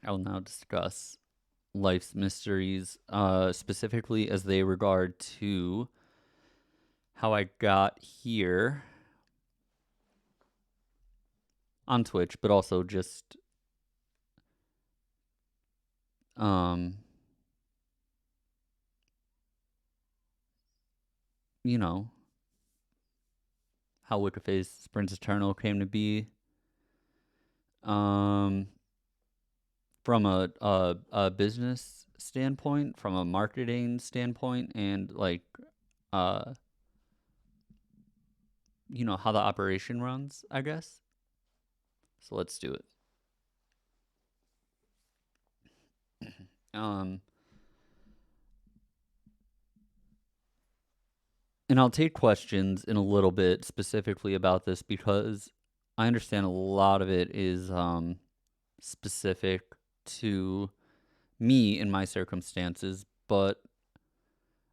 I will now discuss life's mysteries, specifically as they regard to how I got here on Twitch, but also just um, you know, how Wicca Springs Eternal came to be. Um, from a business standpoint, from a marketing standpoint, and uh, how the operation runs, I guess. So let's do it. Um, and I'll take questions in a little bit specifically about this because I understand a lot of it is specific to me in my circumstances, but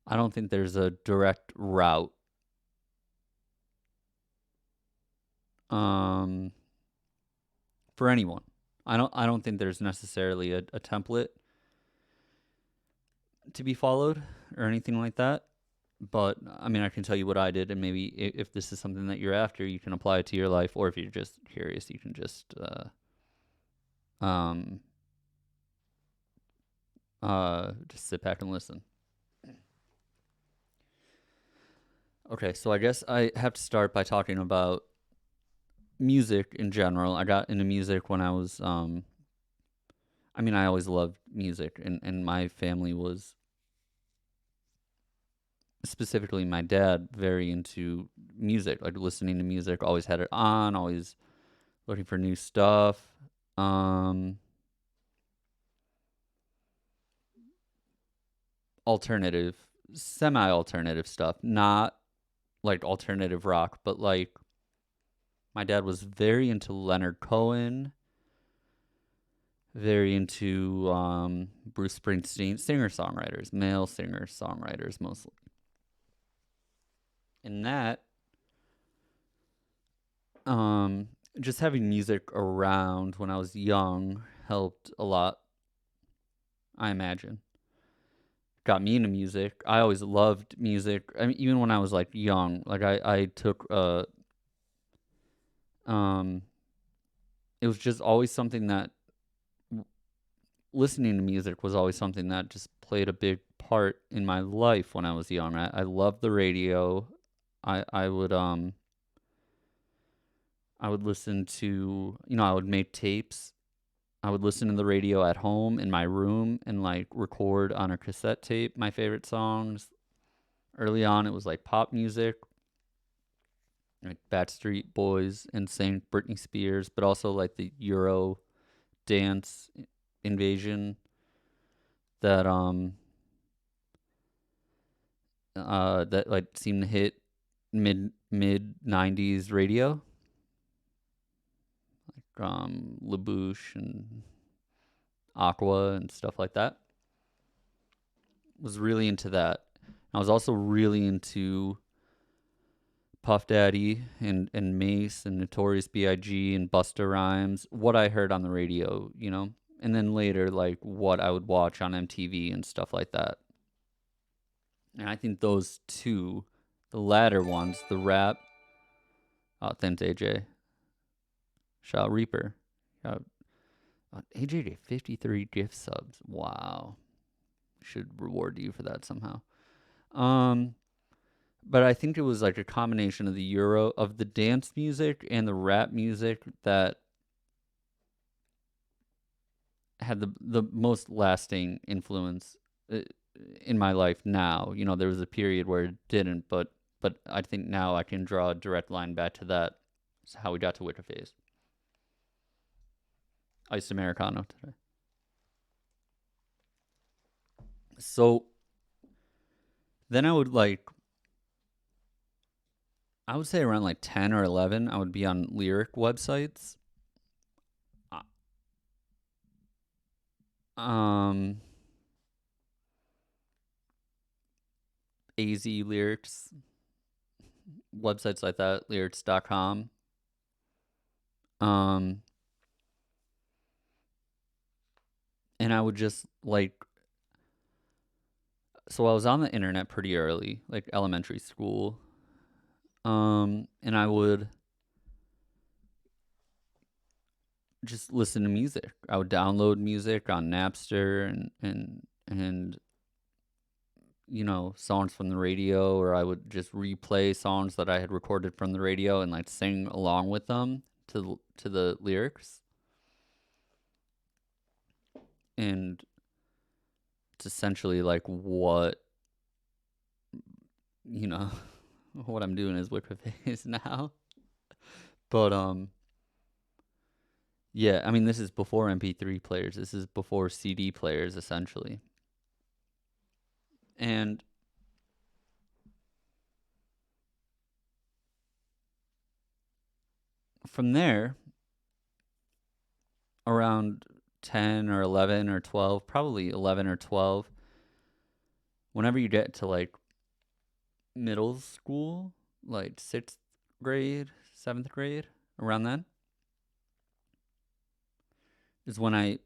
I don't think there's a direct route um, for anyone. I don't think there's necessarily a template to be followed or anything like that. But I mean, I can tell you what I did, and maybe if this is something that you're after, you can apply it to your life, or if you're just curious, you can um just sit back and listen. Okay, so I guess I have to start by talking about music in general. I got into music when I was I mean, I always loved music, and my family was, specifically my dad, very into music, like listening to music, always had it on, always looking for new stuff. Um, Alternative, semi alternative stuff, not like alternative rock, but like my dad was very into Leonard Cohen, very into Bruce Springsteen, singer songwriters, male singer songwriters mostly. And that, um, just having music around when I was young helped a lot, I imagine. Got me into music. I always loved music. I mean, even when I was like young, like I took um it was just always something that listening to music was always something that just played a big part in my life when I was young. I loved the radio. I I would listen to, I would make tapes. I would listen to the radio at home in my room and like record on a cassette tape my favorite songs. Early on it was like pop music, like Backstreet Boys and Saint Britney Spears, but also like the Euro dance invasion that that like seemed to hit mid 90s radio, like LaBouche and Aqua and stuff like that. Was really into that. I was also really into Puff Daddy and Mace and Notorious B.I.G. and Busta Rhymes, what I heard on the radio, and then later like what I would watch on MTV and stuff like that. And I think those two, the latter ones, the rap, thanks AJ, shout out Reaper, shout out, AJ to 53 gift subs. Wow, should reward you for that somehow. Um, but I think it was like a combination of the dance music and the rap music that had the most lasting influence uh, in my life now. There was a period where it didn't, but I think now I can draw a direct line back to that. It's how we got to Wicca Phase. Iced Americano today. So then I would say around like 10 or 11, I would be on lyric websites. Um, AZ lyrics, websites like that, lyrics.com. Um, And I would just like, so I was on the internet pretty early, like elementary school. And I would just listen to music. I would download music on Napster and songs from the radio, or I would just replay songs that I had recorded from the radio and like sing along with them to the lyrics. And it's essentially like what you know what I'm doing is Wicca phase now. But yeah, I mean this is before MP3 players. This is before CD players essentially. And from there, around 10 or 11 or 12, probably 11 or 12, whenever you get to like middle school, like 6th grade, 7th grade, around then is when I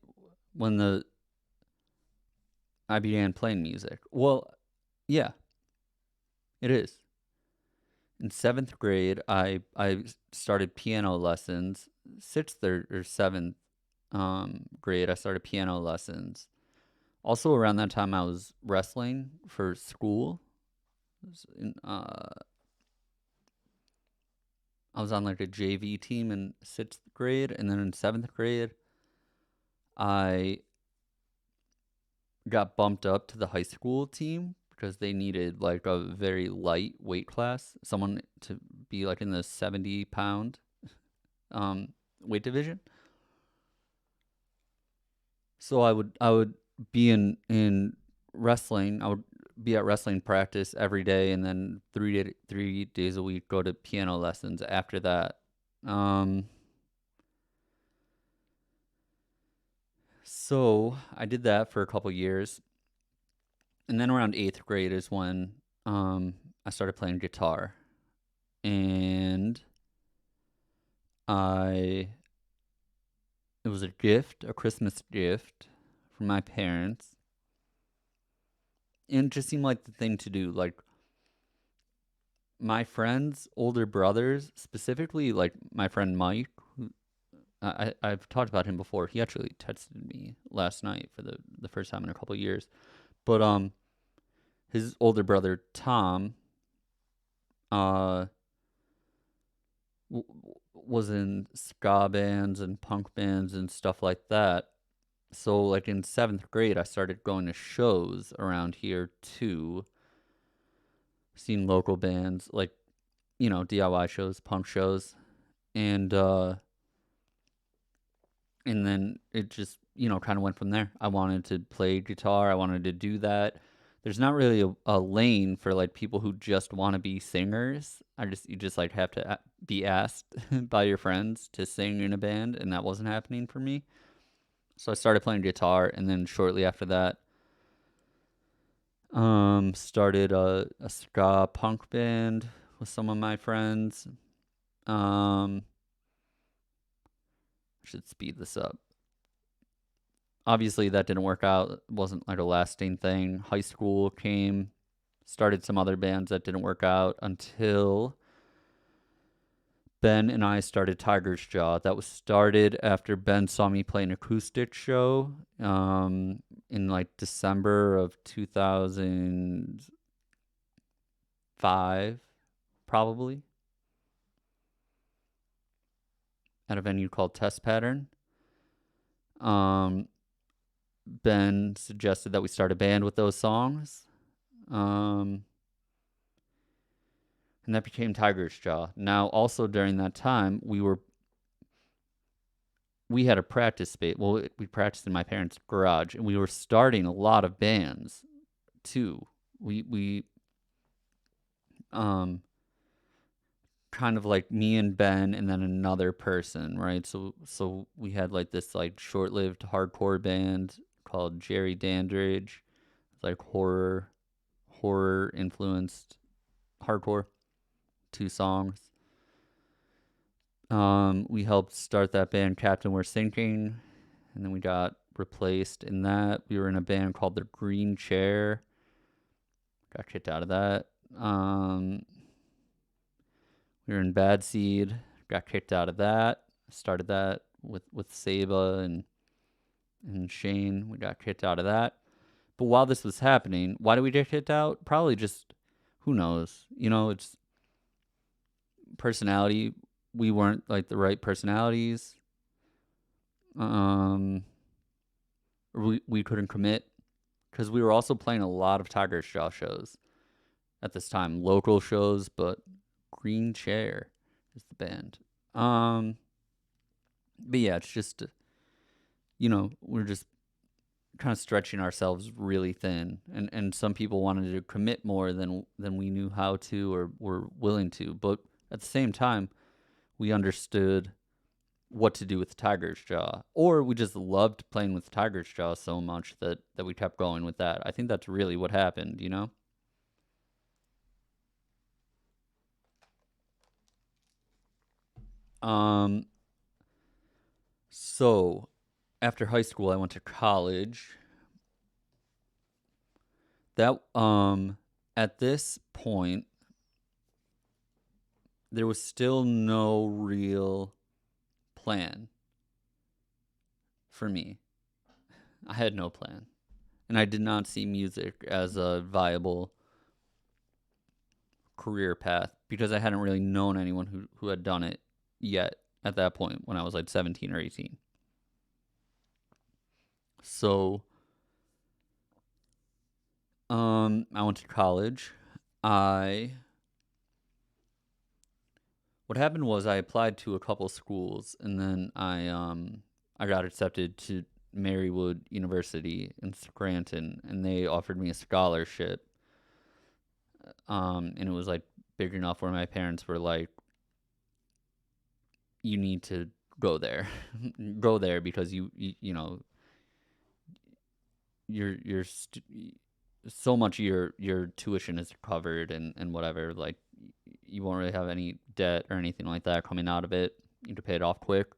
began playing music. Well, yeah, it is. In 7th grade, I started piano lessons. 6th or 7th grade, I started piano lessons. Also, around that time, I was wrestling for school. I was on like a JV team in 6th grade, and then in 7th grade, I got bumped up to the high school team because they needed like a very light weight class, someone to be like in the 70-pound weight division. So I would be in wrestling. I would be at wrestling practice every day, and then 3 days a week go to piano lessons after that. Um, so I did that for a couple years, and then around 8th grade is when I started playing guitar, and I it was a gift, a Christmas gift from my parents, and it just seemed like the thing to do. Like my friends' older brothers, specifically like my friend Mike, who I've talked about him before. He actually texted me last night for the first time in a couple years. But his older brother Tom uh was in ska bands and punk bands and stuff like that. So like in 7th grade, I started going to shows around here too, seeing local bands like DIY shows, punk shows, and and then it just kind of went from there. I wanted to play guitar. I wanted to do that. There's not really a lane for like people who just want to be singers. You just like have to be asked by your friends to sing in a band, and that wasn't happening for me. So I started playing guitar, and then shortly after that, started a ska punk band with some of my friends. I should speed this up. Obviously, that didn't work out. It wasn't like a lasting thing. High school came, started some other bands that didn't work out until Ben and I started Tiger's Jaw. That was started after Ben saw me play an acoustic show in like December of 2005, probably, at a venue called Test Pattern. Ben suggested that we start a band with those songs. And that became Tiger's Jaw. Now, also during that time, we had a practice space. Well, we practiced in my parents' garage, and we were starting a lot of bands too. We kind of like me and Ben, and then another person, right? So we had like this like short-lived hardcore band called Jerry Dandridge, like horror influenced hardcore. 2 songs. We helped start that band, Captain We're Sinking, and then we got replaced in that. We were in a band called the Green Chair. Got kicked out of that. We were in Bad Seed. Got kicked out of that. Started that with Saba and Shane. We got kicked out of that. But while this was happening, why did we get kicked out? Probably just, who knows? It's personality. We weren't like the right personalities. We couldn't commit because we were also playing a lot of Tiger's Jaw shows at this time, local shows, but Green Chair is the band. But yeah, it's just, we're just kind of stretching ourselves really thin, and some people wanted to commit more than we knew how to or were willing to, but at the same time we understood what to do with Tiger's Jaw, or we just loved playing with Tiger's Jaw so much that we kept going with that. I think that's really what happened. So after high school I went to college. That at this point there was still no real plan for me. I had no plan. And I did not see music as a viable career path because I hadn't really known anyone who had done it yet at that point when I was like 17 or 18. So I went to college. What happened was I applied to a couple schools, and then I got accepted to Marywood University in Scranton, and they offered me a scholarship. And it was like big enough where my parents were like, "You need to go there, go there because you're so much of your tuition is covered and whatever. Like, you won't really have any debt or anything like that coming out of it. You can pay it off quick."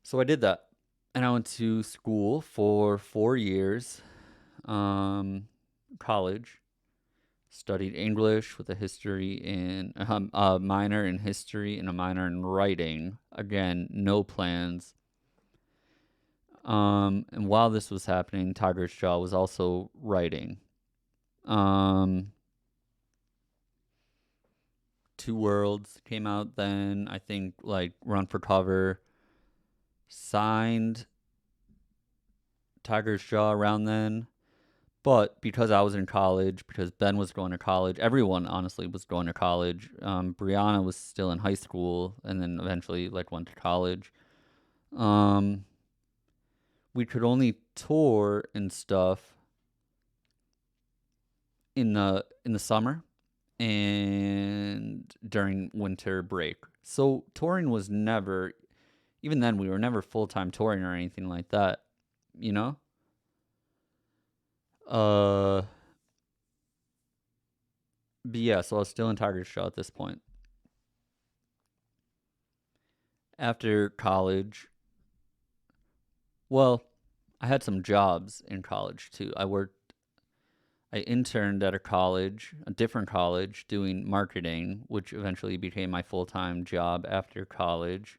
So I did that, and I went to school for 4 years, college. Studied English with a history in a minor in history and a minor in writing. Again, no plans. And while this was happening, Tiger's Jaw was also writing. Two Worlds came out then. I think like Run for Cover signed Tiger's Jaw around then. But because I was in college, because Ben was going to college, everyone honestly was going to college. Brianna was still in high school, and then eventually like went to college. We could only tour and stuff in the summer and during winter break. So touring was never, even then we were never full-time touring or anything like that, you know? But yeah, so I was still in Tiger's Jaw at this point. After college, well, I had some jobs in college too. I interned at a different college, doing marketing, which eventually became my full-time job after college.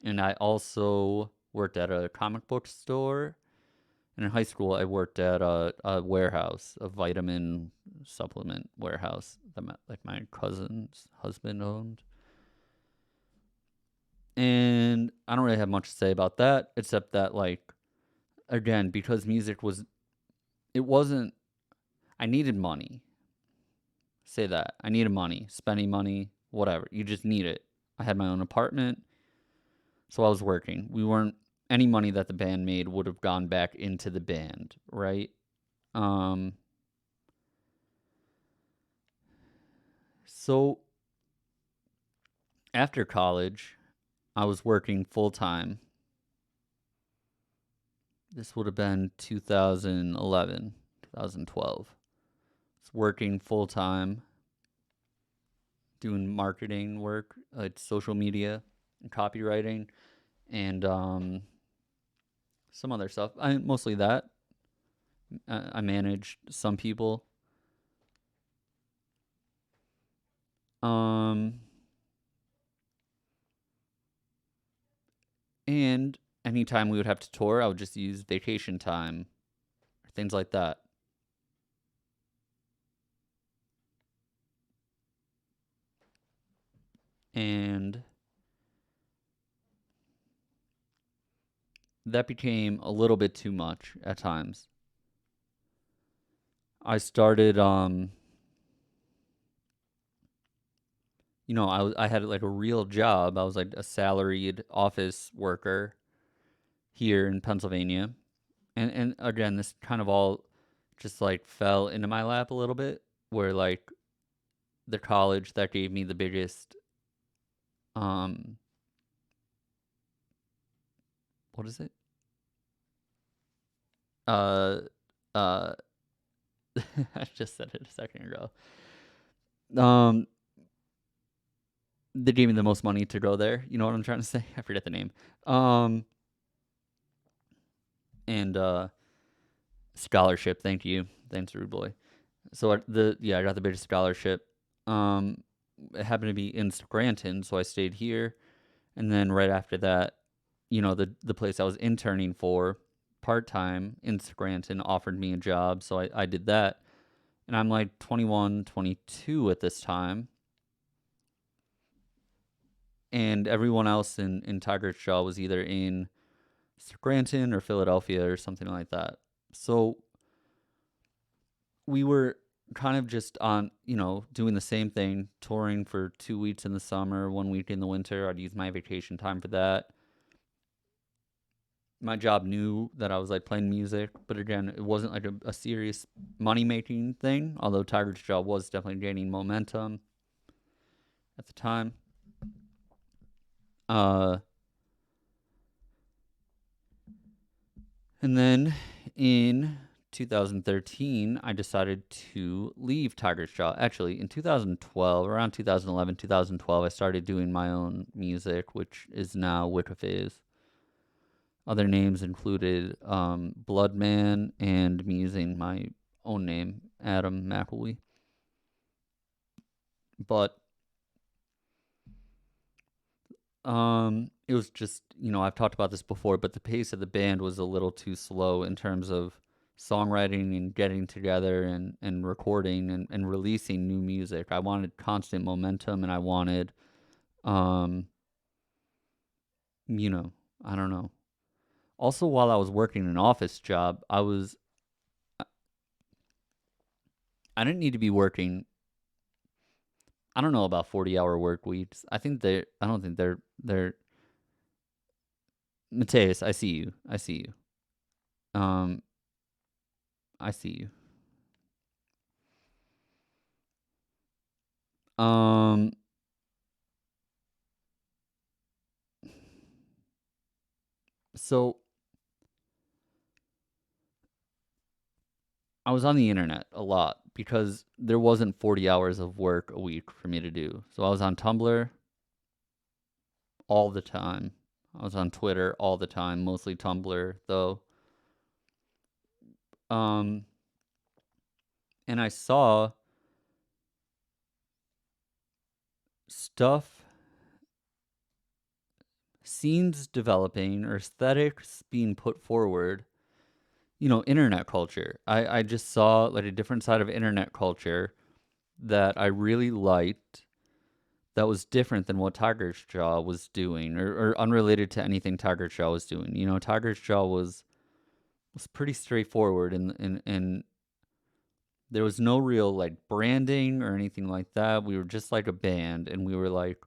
And I also worked at a comic book store. And in high school, I worked at a warehouse, a vitamin supplement warehouse that my cousin's husband owned. And I don't really have much to say about that, except that, like, again, because it wasn't, I needed money. Say that. I needed money, spending money, whatever. You just need it. I had my own apartment, so I was working. We weren't, any money that the band made would have gone back into the band, right? So after college, I was working full time. This would have been 2011, 2012. I was working full time, doing marketing work, like social media and copywriting, and some other stuff. Mostly that. I managed some people. Um, and anytime we would have to tour, I would just use vacation time or things like that. And that became a little bit too much at times. I started I had like a real job. I was like a salaried office worker here in Pennsylvania. And again, this kind of all just like fell into my lap a little bit, where like the college that gave me the biggest um what is it? Uh uh I just said it a second ago. Um they gave me the most money to go there. You know what I'm trying to say? I forget the name. Um and scholarship, thank you. Thanks, Rude Boy. So I got the biggest scholarship. Um it happened to be in Scranton, so I stayed here. And then right after that, the place I was interning for part time in Scranton offered me a job. So I did that. And I'm like 21, 22 at this time. And everyone else in Tigers Jaw was either in Scranton or Philadelphia or something like that. So we were kind of just on, doing the same thing, touring for 2 weeks in the summer, 1 week in the winter. I'd use my vacation time for that. My job knew that I was like playing music, but again, it wasn't like a serious money making thing. Although Tiger's job was definitely gaining momentum at the time. Uh, and then in 2013, I decided to leave Tiger's Jaw. Actually, in 2012, around 2011, 2012, I started doing my own music, which is now Wicca Phase. Other names included Bloodman and me using my own name, Adam McElwee. But it was just, I've talked about this before, but the pace of the band was a little too slow in terms of songwriting and getting together and recording and releasing new music. I wanted constant momentum, and I wanted, um, I don't know. Also, while I was working an office job, I didn't need to be working. I don't know about 40-hour work weeks. I don't think they're Mateus, I see you. I see you. I see you. So I was on the internet a lot because there wasn't 40 hours of work a week for me to do. So I was on Tumblr all the time. I was on Twitter all the time, mostly Tumblr though. Um, and I saw stuff, scenes developing or aesthetics being put forward. Internet culture. I just saw like a different side of internet culture that I really liked, that was different than what Tiger's Jaw was doing, or unrelated to anything Tiger's Jaw was doing. Tiger's Jaw was pretty straightforward, and there was no real like branding or anything like that. We were just like a band, and we were like,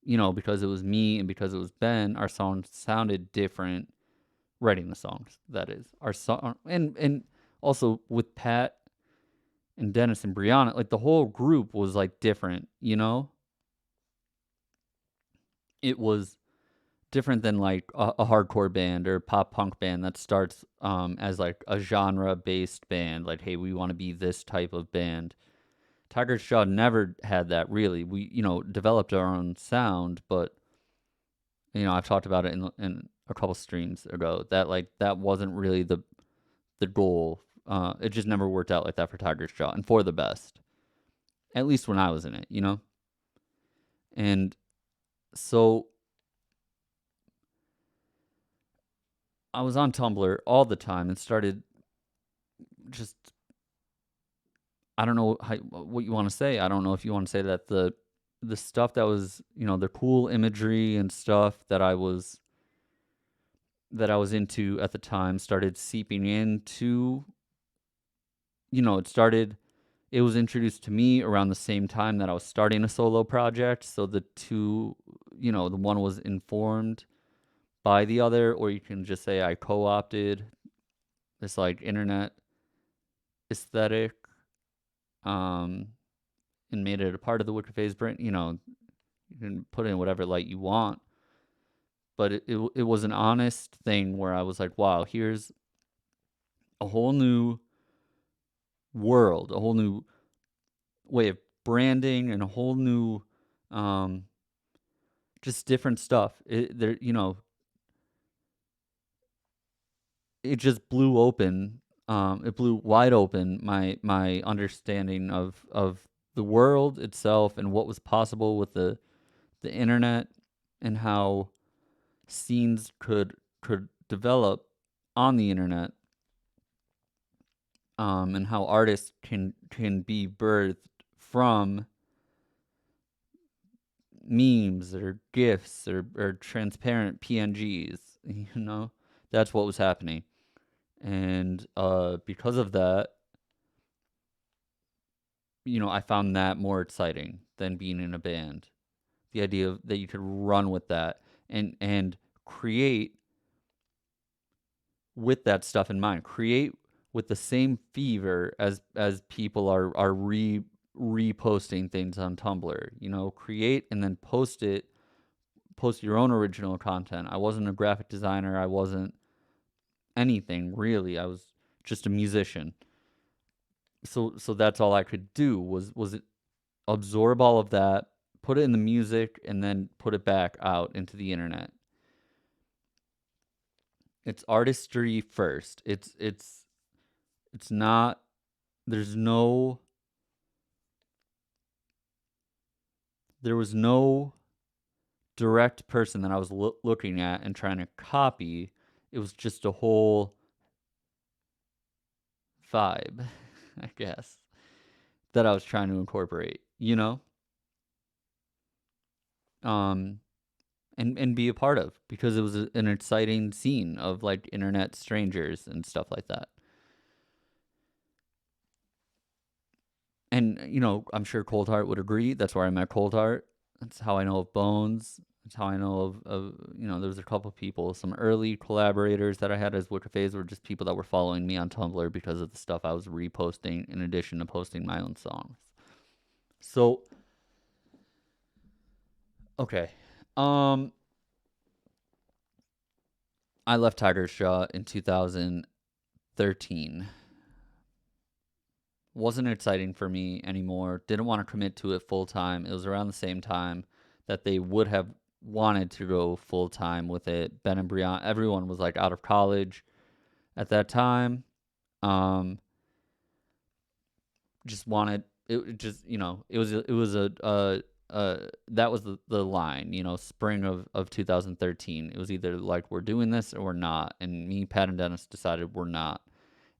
because it was me and because it was Ben, our songs sounded different. Writing the songs, that is, our song, and also with Pat and Dennis and Brianna, like the whole group was like different. It was different than like a hardcore band or pop punk band that starts as like a genre based band, like, hey, we want to be this type of band. Tiger's Jaw never had that, really. We developed our own sound, but I've talked about it in a couple streams ago that like that wasn't really the goal. It just never worked out like that for Tiger's Jaw, and for the best. At least when I was in it, you know? And so I was on Tumblr all the time and started just, I don't know what you want to say. I don't know if you want to say that the stuff that was, you know, the cool imagery and stuff that I was into at the time started seeping into, you know, it was introduced to me around the same time that I was starting a solo project. So the two, you know, the one was informed by the other, or you can just say I co-opted this like internet aesthetic, um, and made it a part of the Wicca phase brand. You know, you can put in whatever light you want, but it was an honest thing where I was like, wow, here's a whole new world, a whole new way of branding, and a whole new, um, just different stuff. There, you know, it just blew open. It blew wide open my understanding of the world itself and what was possible with the internet, and how scenes could develop on the internet, and how artists can be birthed from memes or gifs or transparent PNGs. You know, that's what was happening. And because of that, you know, I found that more exciting than being in a band. The idea that you could run with that and create with that stuff in mind. Create with the same fever as people are reposting things on Tumblr. You know, create and then post it. Post your own original content. I wasn't a graphic designer. I wasn't anything really. I was just a musician. So that's all I could do was absorb all of that, put it in the music, and then put it back out into the internet. It's artistry first. It's not, there's no, there was no direct person that I was looking at and trying to copy. It was just a whole vibe, I guess, that I was trying to incorporate, you know? Um and be a part of, because it was an exciting scene of like internet strangers and stuff like that. And you know, I'm sure Cold Heart would agree. That's where I met Cold Heart. That's how I know of Bones. That's how I know of you know, there was a couple people, some early collaborators that I had as Wicca Phase were just people that were following me on Tumblr because of the stuff I was reposting in addition to posting my own songs. So okay. Um I left Tiger's Jaw in 2013. Wasn't exciting for me anymore. Didn't want to commit to it full time. It was around the same time that they would have wanted to go full time with it. Ben and Brianna, everyone was like out of college at that time. Um, just wanted it. Just, you know, it was that was the line. You know, spring of 2013. It was either like we're doing this or we're not. And me, Pat, and Dennis decided we're not.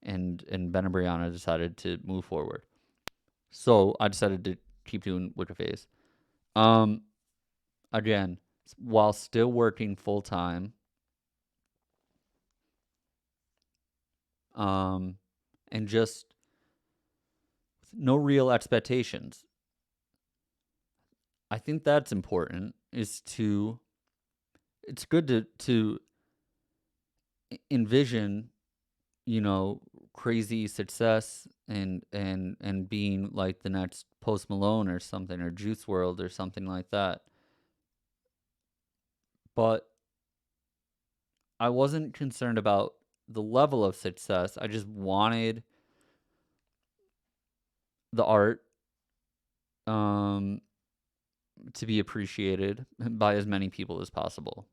And Ben and Brianna decided to move forward. So I decided to keep doing Wicca Phase. Um, Again, while still working full time, um, and just no real expectations. I think that's important. It's good to envision, you know, crazy success and being like the next Post Malone or something, or Juice World or something like that. But I wasn't concerned about the level of success. I just wanted the art, um, to be appreciated by as many people as possible.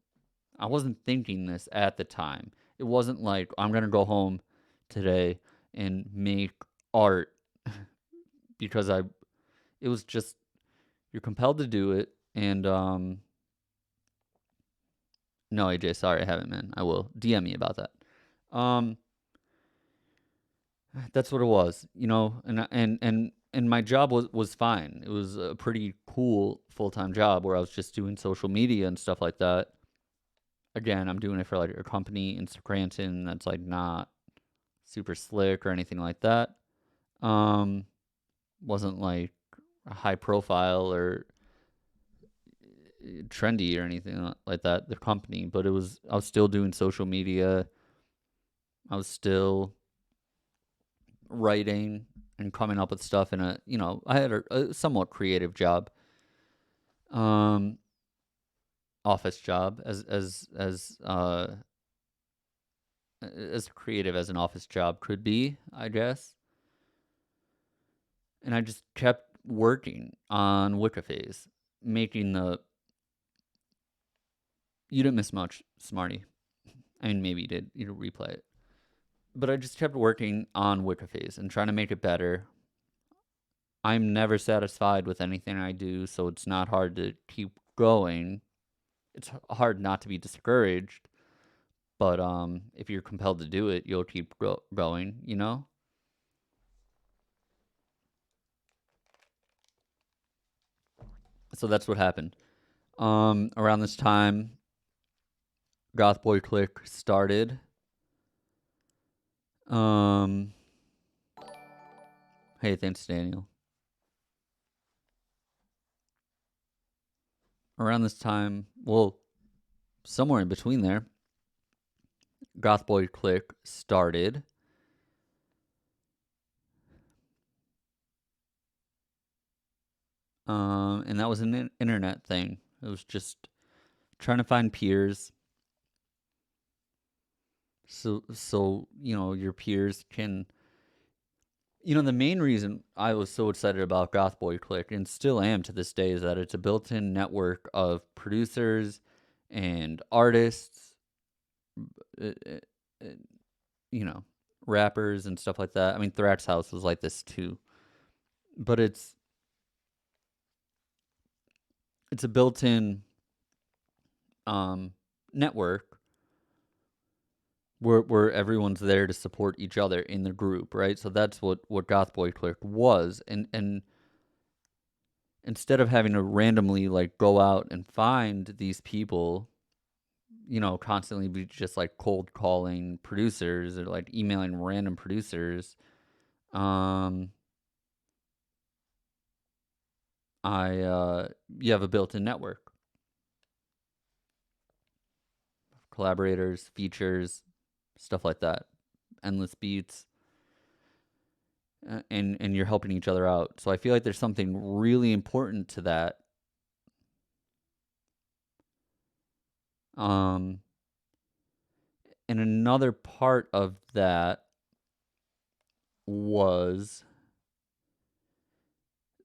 I wasn't thinking this at the time. It wasn't like I'm gonna go home today and make art because I. It was just you're compelled to do it, and no, AJ, sorry, I haven't, man. I will DM me about that. Um, that's what it was, and my job was fine. It was a pretty cool full-time job where I was just doing social media and stuff like that. Again, I'm doing it for like a company in Scranton that's like not super slick or anything like that. Um, wasn't like a high profile or trendy or anything like that. The company, but I was still doing social media. I was still writing and coming up with stuff in I had a somewhat creative job, um, office job as creative as an office job could be, I guess. And I just kept working on Wicca phase, making the. You didn't miss much, Smarty. I mean, maybe you did. You replay it, but I just kept working on Wicca phase and trying to make it better. I'm never satisfied with anything I do, so it's not hard to keep going. It's hard not to be discouraged, but if you're compelled to do it, you'll keep going. So that's what happened. Around this time, Gothboiclique started. Um, hey, thanks, Daniel. Around this time, well, somewhere in between there, Gothboiclique started. And that was an internet thing. It was just trying to find peers. So your peers can. The main reason I was so excited about Gothboiclique and still am to this day is that it's a built-in network of producers and artists, uh, uh, uh, you know, rappers and stuff like that. I mean, Thrax House was like this too, but it's a built-in network where everyone's there to support each other in the group, right? So that's what Gothboiclique was, and instead of having to randomly like go out and find these people, constantly be just like cold calling producers or like emailing random producers, um, you have a built-in network, collaborators, features, stuff like that, endless beats, and you're helping each other out. So I feel like there's something really important to that. Um, and another part of that was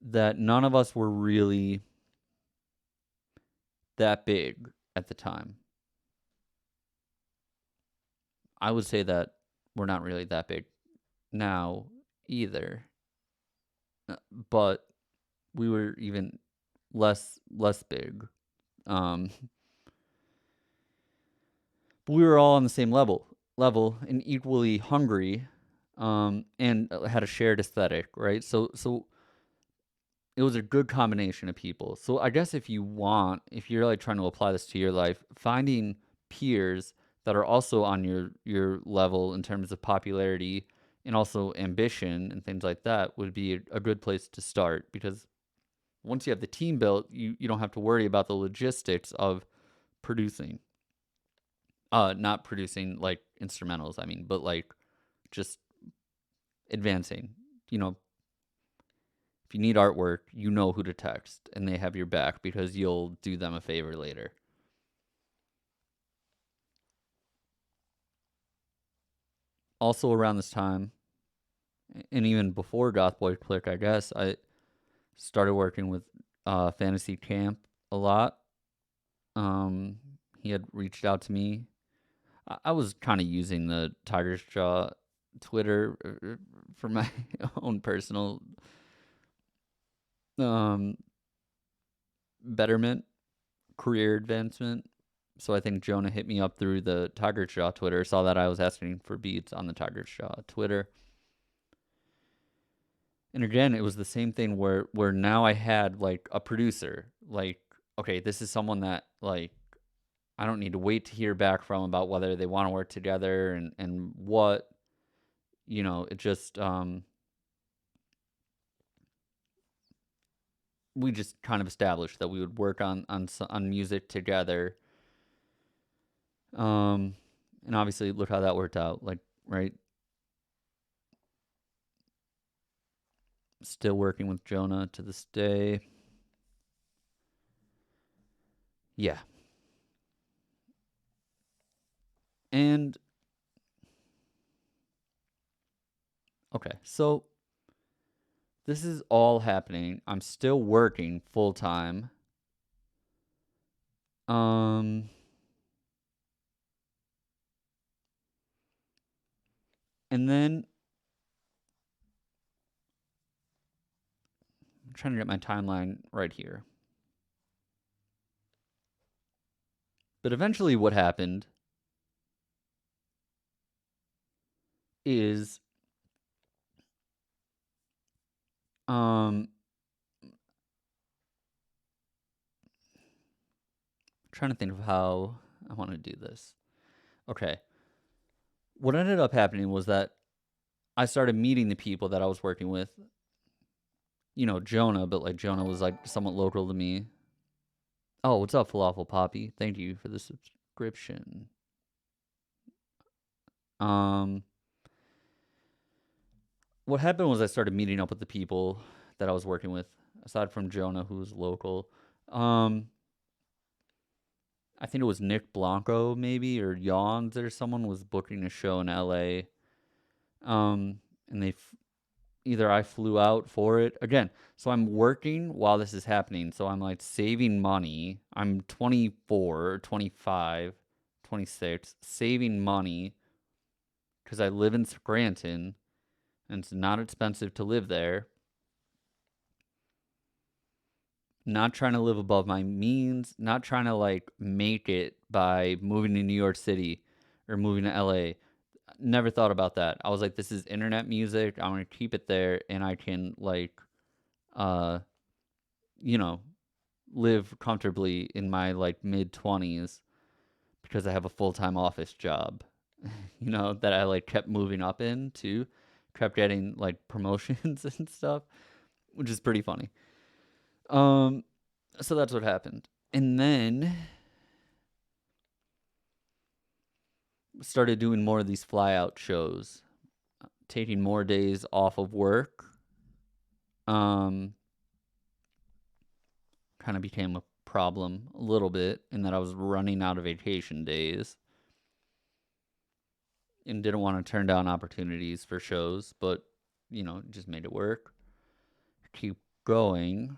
that none of us were really that big at the time. I would say that we're not really that big now either, but we were even less big. Um, but we were all on the same level and equally hungry, and had a shared aesthetic, right? So it was a good combination of people. So I guess if you're like trying to apply this to your life, finding peers that are also on your level in terms of popularity and also ambition and things like that would be a good place to start, because once you have the team built, you don't have to worry about the logistics of producing. Not producing like instrumentals, I mean, but like just advancing. You know, if you need artwork, you know who to text and they have your back because you'll do them a favor later. Also around this time, and even before Gothboiclique, I guess, I started working with Fantasy Camp a lot. Um, he had reached out to me. I was kind of using the Tiger's Jaw Twitter for my own personal um, betterment, career advancement. So I think Jonah hit me up through the Tiger's Jaw Twitter, saw that I was asking for beats on the Tiger's Jaw Twitter. And again, it was the same thing where now I had like a producer. Like, okay, this is someone that like I don't need to wait to hear back from about whether they want to work together and what, it just we just kind of established that we would work on music together. And obviously look how that worked out. Like, right? Still working with Jonah to this day. Yeah. And okay, so this is all happening. I'm still working full time. And then I'm trying to get my timeline right here. But eventually what happened is I'm trying to think of how I want to do this. Okay. What ended up happening was that I started meeting the people that I was working with. Jonah, but like Jonah was like somewhat local to me. Oh, what's up, Falafel Poppy? Thank you for the subscription. What happened was I started meeting up with the people that I was working with, aside from Jonah, who was local. I think it was Nick Blanco, maybe, or Yawns, or someone was booking a show in LA. And either I flew out for it again. So I'm working while this is happening. So I'm like saving money. I'm 24, 25, 26, saving money because I live in Scranton and it's not expensive to live there. Not trying to live above my means, not trying to like make it by moving to New York City or moving to LA. Never thought about that. I was like, this is internet music. I'm gonna keep it there and I can like you know, live comfortably in my like mid 20s because I have a full-time office job. That I like kept moving up in too. Kept getting like promotions and stuff, which is pretty funny. So that's what happened. And then started doing more of these fly out shows, taking more days off of work. Kind of became a problem a little bit in that I was running out of vacation days and didn't want to turn down opportunities for shows, but just made it work. Keep going.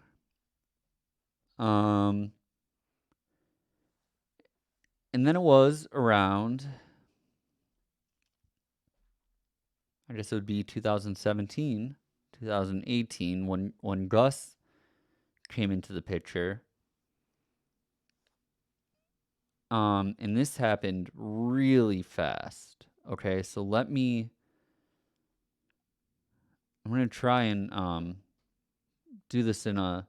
And then it was around, I guess it would be 2017, 2018 when Gus came into the picture. And this happened really fast. Okay, so I'm gonna try and do this in a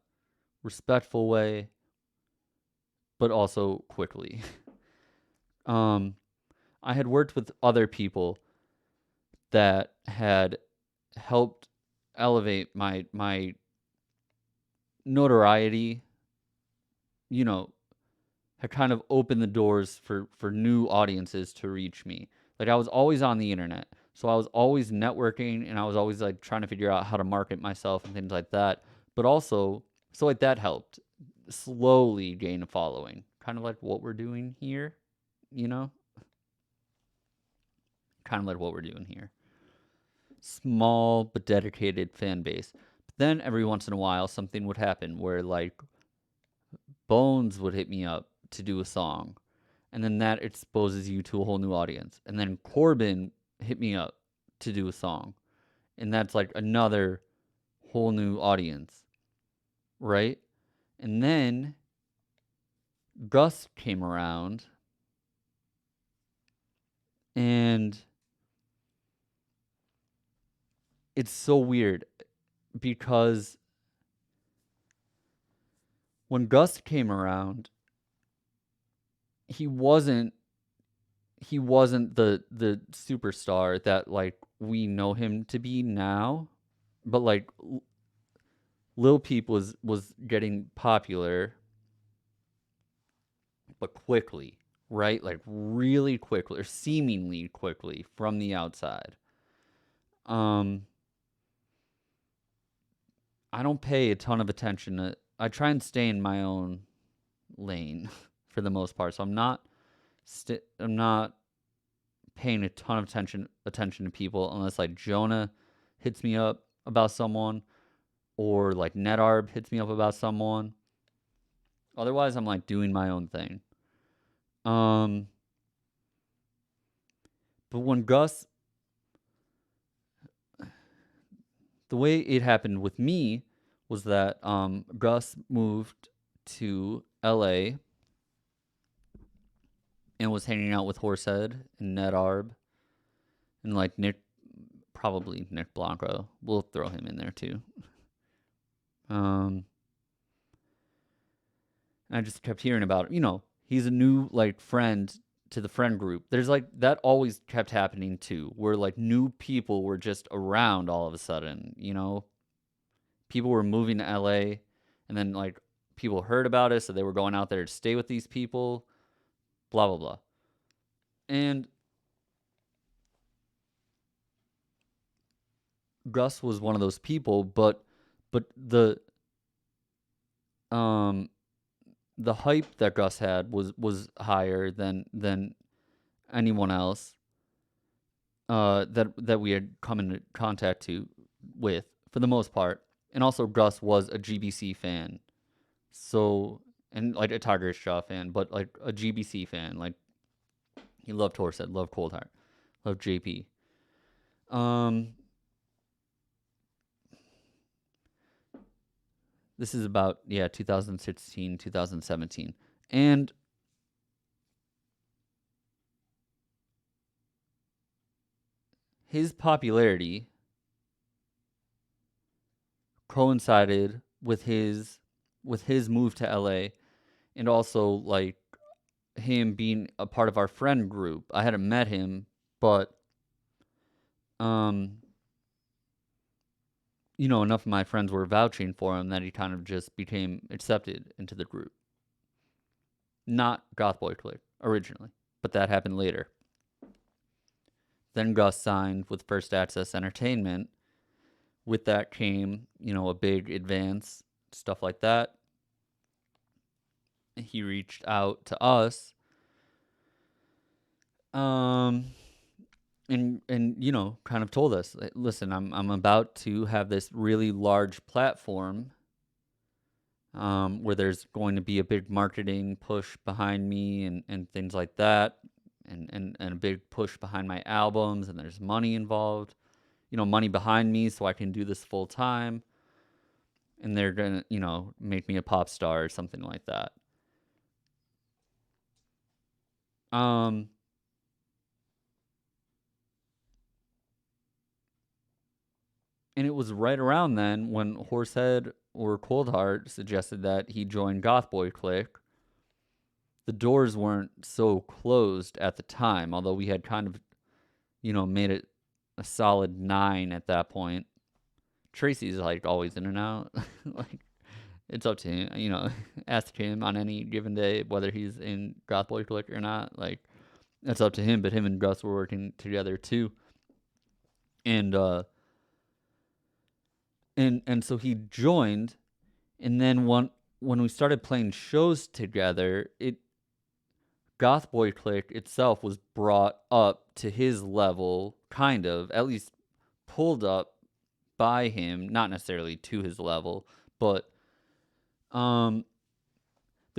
respectful way, but also quickly. I had worked with other people that had helped elevate my notoriety, had kind of opened the doors for new audiences to reach me. Like I was always on the internet. So I was always networking and I was always like trying to figure out how to market myself and things like that. But also, so like that helped slowly gain a following. Kind of like what we're doing here, Kind of like what we're doing here. Small but dedicated fan base. But then every once in a while something would happen where like Bones would hit me up to do a song. and then that exposes you to a whole new audience. And then Corbin hit me up to do a song, and that's like another whole new audience, right? And then Gus came around, and it's so weird because when Gus came around, he wasn't the superstar that like we know him to be now, but like Lil Peep was getting popular, but quickly, right? Like really quickly, or seemingly quickly from the outside. I don't pay a ton of attention to. I try and stay in my own lane for the most part, so I'm not paying a ton of attention to people unless like Jonah hits me up about someone, or like NetArb hits me up about someone. Otherwise, I'm like doing my own thing. But when Gus, the way it happened with me was that Gus moved to LA and was hanging out with Horsehead and NetArb and like probably Nick Blanco. We'll throw him in there too. I just kept hearing about it. He's a new like friend to the friend group. There's like that always kept happening too, where like new people were just around all of a sudden. People were moving to LA, and then like people heard about it, so they were going out there to stay with these people. Blah blah blah. And Gus was one of those people, but the hype that Gus had was higher than anyone else that we had come into contact with for the most part. And also Gus was a GBC fan, so, and like a Tiger Shaw fan, but like a GBC fan. Like he loved Horsehead, loved Cold Heart, loved JP. This is about 2016, 2017. And his popularity coincided with his move to LA, and also like him being a part of our friend group. I hadn't met him, but enough of my friends were vouching for him that he kind of just became accepted into the group. Not Gothboiclique originally, but that happened later. Then Gus signed with First Access Entertainment. With that came, a big advance, stuff like that. He reached out to us. And kind of told us, listen, I'm about to have this really large platform where there's going to be a big marketing push behind me and things like that, and a big push behind my albums, and there's money involved, money behind me so I can do this full time, and they're gonna, make me a pop star or something like that. And it was right around then when Horsehead or Coldheart suggested that he join Gothboiclique. The doors weren't so closed at the time, although we had kind of, made it a solid 9 at that point. Tracy's like always in and out. Like, it's up to him, ask him on any given day whether he's in Gothboiclique or not. Like, that's up to him, but him and Gus were working together too. And so he joined, and then when we started playing shows together, Gothboiclique itself was brought up to his level, kind of, at least pulled up by him, not necessarily to his level, but there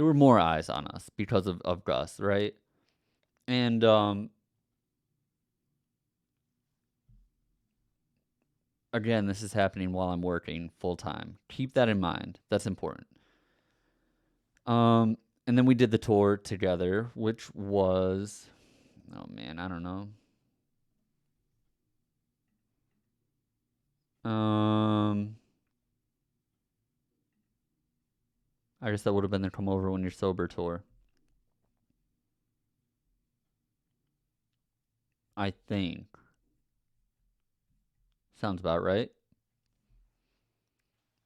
were more eyes on us because of Gus, right? And again, this is happening while I'm working full time. Keep that in mind. That's important. Um, and then we did the tour together, which was, oh man, I don't know. I guess that would have been the come over when you're sober tour. I think. Sounds about right.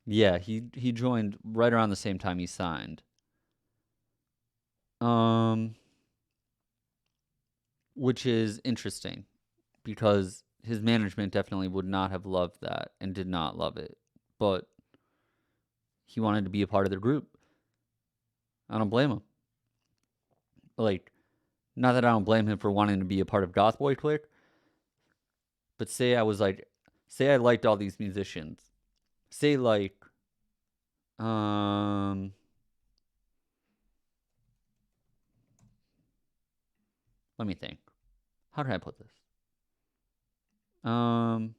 Yeah, he joined right around the same time he signed. Um, which is interesting because his management definitely would not have loved that and did not love it. But he wanted to be a part of the group. I don't blame him. Like, not that I don't blame him for wanting to be a part of Gothboiclique, but say I liked all these musicians. Say like, um, let me think. How can I put this? Um,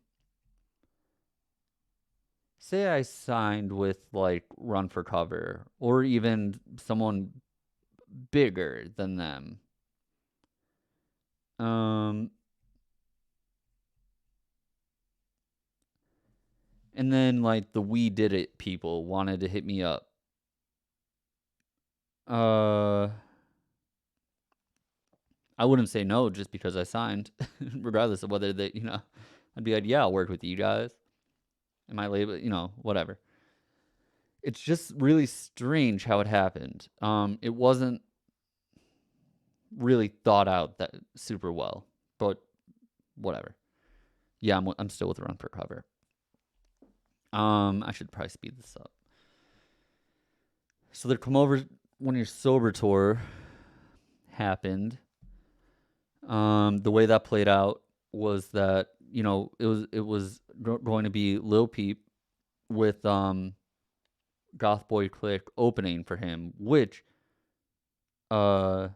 say I signed with like Run for Cover or even someone bigger than them. Um, and then like the We Did It people wanted to hit me up. Uh, I wouldn't say no just because I signed, regardless of whether they, I'd be like, yeah, I'll work with you guys. And my label, whatever. It's just really strange how it happened. It wasn't really thought out that super well, but whatever. Yeah, I'm still with Run for Cover. I should probably speed this up. So the Come Over When You're Sober tour happened. The way that played out was that it was going to be Lil Peep with Gothboiclique opening for him, which uh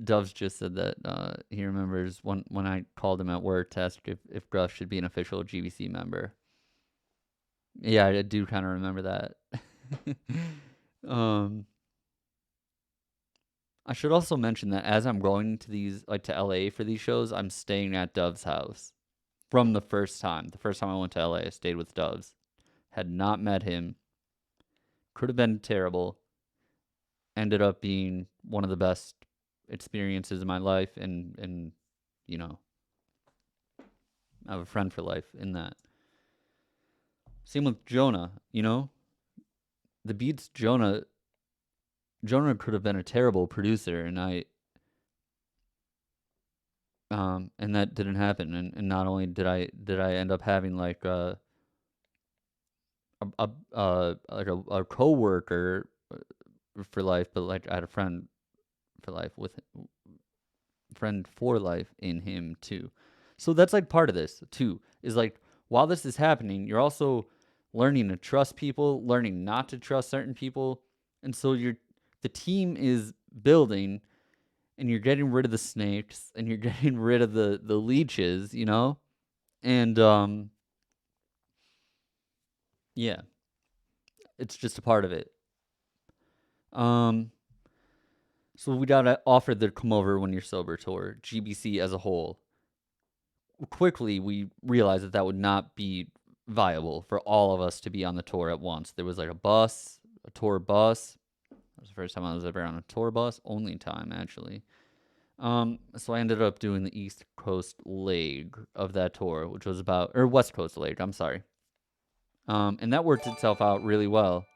Doves just said that he remembers when I called him at work to ask if Gus should be an official GBC member. Yeah, I do kind of remember that. um, I should also mention that as I'm going to these, like to LA for these shows, I'm staying at Dove's house from the first time. The first time I went to LA, I stayed with Doves. Had not met him. Could have been terrible. Ended up being one of the best experiences in my life, and you know, I have a friend for life in that. Same with Jonah. The beats Jonah could have been a terrible producer, and that didn't happen. And not only did I end up having like a coworker for life, but like I had a friend for life with friend for life in him too. So that's like part of this too. Is like while this is happening, you're also learning to trust people, learning not to trust certain people, and so the team is building, and you're getting rid of the snakes, and you're getting rid of the leeches, and yeah, it's just a part of it. Um, so we got offered the Come Over When You're Sober tour, GBC as a whole. Quickly, we realized that would not be viable for all of us to be on the tour at once. There was like a tour bus. That was the first time I was ever on a tour bus, only time actually. So I ended up doing the East Coast leg of that tour, which was or West Coast leg. I'm sorry. And that worked itself out really well.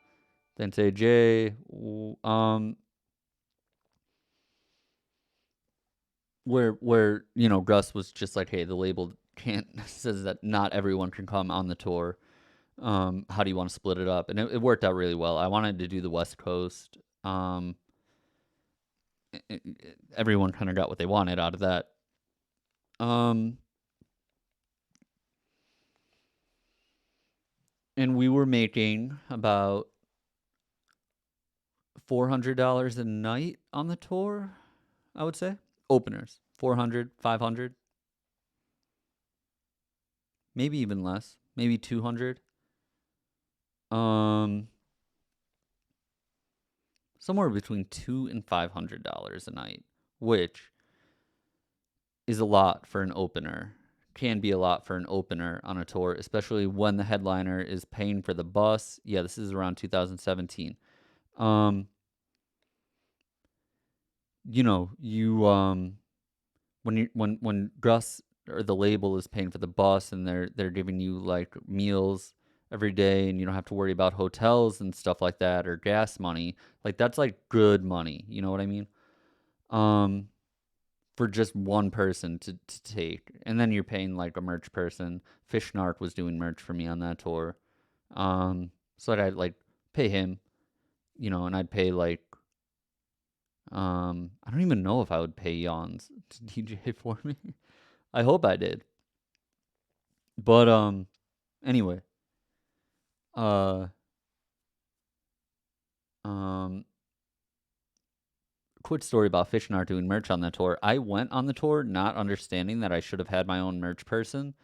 Then say Jay, where Gus was just like, hey, the label can't says that not everyone can come on the tour. How do you want to split it up? And it worked out really well. I wanted to do the West Coast. Everyone kind of got what they wanted out of that. And we were making about $400 a night on the tour, I would say. Openers, 400, 500, maybe even less, maybe 200. Um, Somewhere between $200 and $500 a night, which is a lot for an opener. Can be a lot for an opener on a tour, especially when the headliner is paying for the bus. Yeah, this is around 2017. You know, when Gus or the label is paying for the bus and they're giving you like meals every day and you don't have to worry about hotels and stuff like that or gas money, like that's like good money, you know what I mean? Um for just one person to take. And then you're paying like a merch person. Fish Narc was doing merch for me on that tour. So I'd like pay him, you know, and I'd pay like I don't even know if I would pay Yawns to DJ for me. I hope I did. But anyway. Uh um Quick story about Fish Narc doing merch on that tour. I went on the tour not understanding that I should have had my own merch person.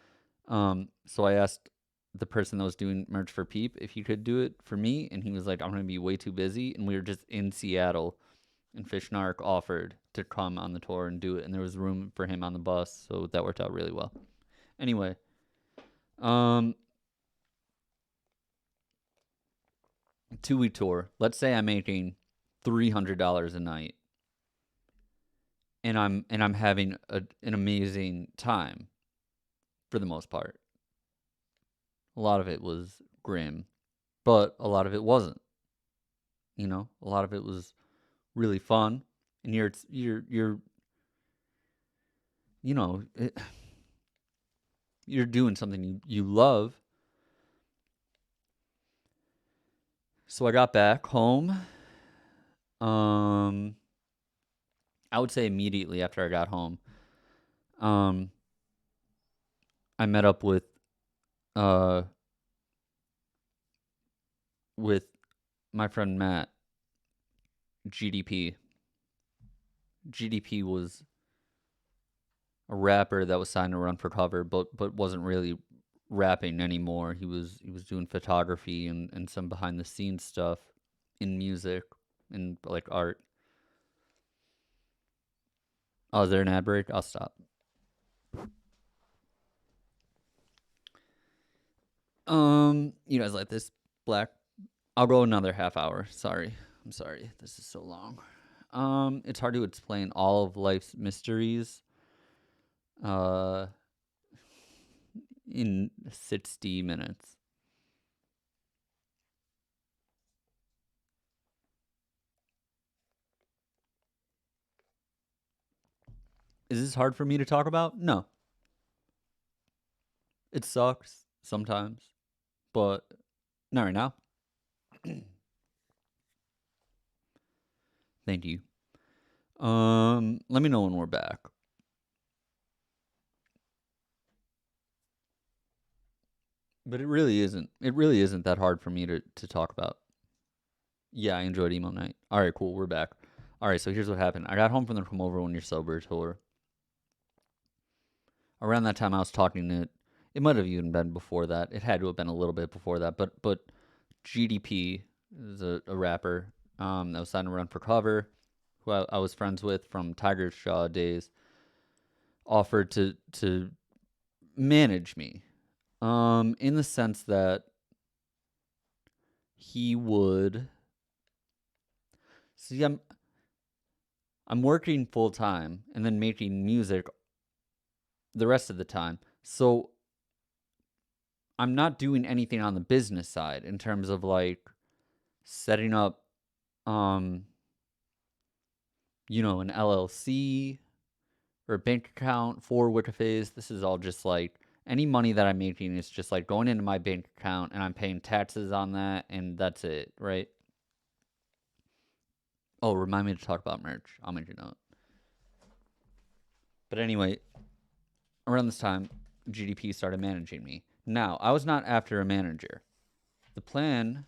So I asked the person that was doing merch for Peep if he could do it for me, and he was like, "I'm gonna be way too busy." And we were just in Seattle, and Fish Narc offered to come on the tour and do it, and there was room for him on the bus, so that worked out really well. Anyway, um, 2-week tour. Let's say I'm making $300 a night, and I'm having an amazing time for the most part. A lot of it was grim, but a lot of it wasn't. You know, a lot of it was really fun, and you're you know you're doing something you love. So I got back home. I would say immediately after I got home. Um, I met up uh with my friend Matt. GDP. GDP was a rapper that was signed to Run for Cover, but wasn't really rapping anymore. He was doing photography and some behind the scenes stuff in music and like art. Oh, is there an ad break? I'll stop. You guys like this black? I'll go another half hour. Sorry. I'm sorry. This is so long. It's hard to explain all of life's mysteries uh in 60 minutes. Is this hard for me to talk about? No. It sucks sometimes, but not right now. Thank you. Let me know when we're back. But it really isn't. It really isn't that hard for me to talk about. Yeah, I enjoyed emo night. All right, cool. We're back. All right, so here's what happened. I got home from the Come Over When You're Sober tour. Around that time, I was talking to. It might have even been before that. It had to have been a little bit before that. But GDP is a rapper that was signed to Run for Cover, who I was friends with from Tiger's Jaw days, offered to manage me. In the sense that he would see I'm working full time and then making music the rest of the time. So I'm not doing anything on the business side in terms of like setting up an LLC or a bank account for Wicca. This is all just like any money that I'm making is just like going into my bank account and I'm paying taxes on that and that's it, right? Oh, remind me to talk about merch. I'll make a note. But anyway, around this time, GDP started managing me. Now, I was not after a manager. The plan,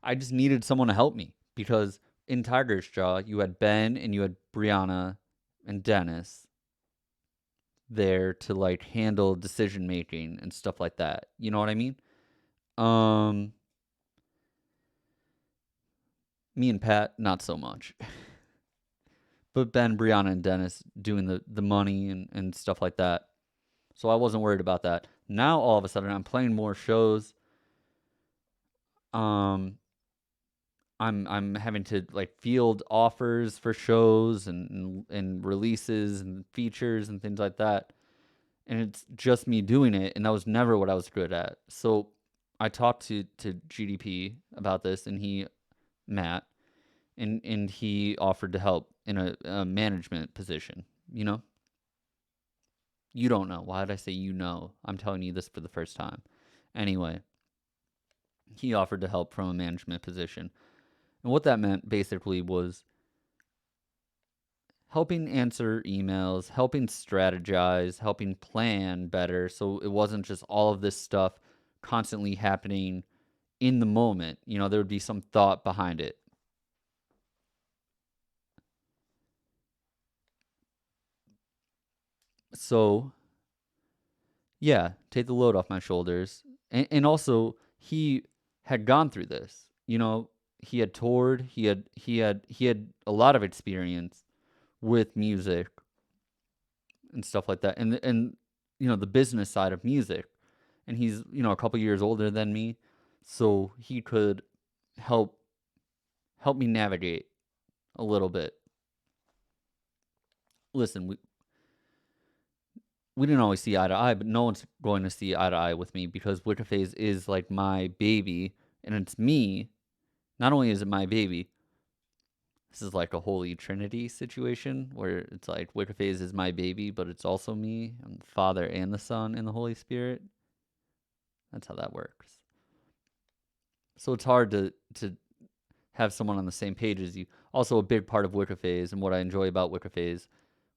I just needed someone to help me. because in Tiger's Jaw, you had Ben and you had Brianna and Dennis there to like handle decision making and stuff like that. You know what I mean? Um, Me and Pat, not so much. But Ben, Brianna, and Dennis doing the money and stuff like that. So I wasn't worried about that. Now all of a sudden I'm playing more shows. Um, I'm having to like field offers for shows and releases and features and things like that. And it's just me doing it, and that was never what I was good at. So I talked to GDP about this, and Matt, and he offered to help in a management position. You know, you don't know. Why did I say you know? I'm telling you this for the first time. Anyway, he offered to help from a management position. And what that meant basically was helping answer emails, helping strategize, helping plan better. So it wasn't just all of this stuff constantly happening in the moment. You know, there would be some thought behind it. So, yeah, take the load off my shoulders. And also, he had gone through this. You know, he had toured, he had a lot of experience with music and stuff like that. And you know, the business side of music. And he's, you know, a couple years older than me, so he could help me navigate a little bit. Listen, we didn't always see eye to eye, but no one's going to see eye to eye with me because Wicca Phase is like my baby, and it's me. Not only is it my baby, this is like a holy trinity situation where it's like Wicca Phase is my baby, but it's also me. I'm the Father and the Son and the Holy Spirit. That's how that works. So it's hard to have someone on the same page as you. Also, a big part of Wicca Phase and what I enjoy about Wicca Phase,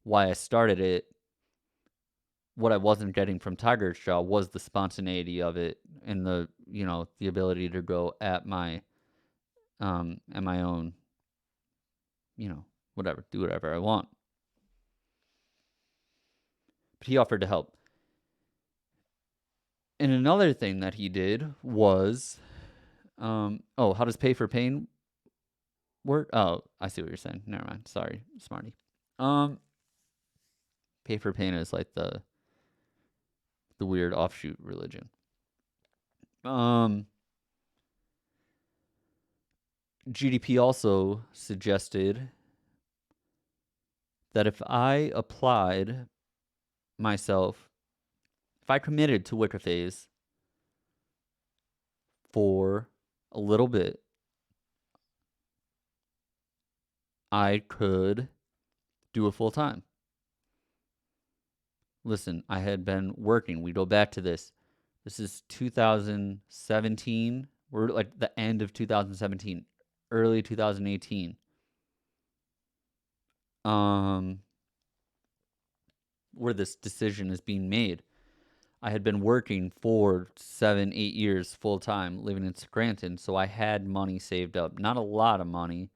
why I started it, what I wasn't getting from Tiger's Jaw was the spontaneity of it and the, you know, the ability to go at my own, you know, whatever, do whatever I want. But he offered to help. And another thing that he did was, how does pay for pain work? Oh, I see what you're saying. Never mind. Sorry, smarty. Pay for pain is like the weird offshoot religion. GDP also suggested that if I applied myself, if I committed to Wicca Phase for a little bit, I could do it full time. Listen, I had been working. We go back to this. This is 2017. We're like the end of 2017, early 2018. Where this decision is being made. I had been working for 7-8 years full time, living in Scranton, so I had money saved up. Not a lot of money.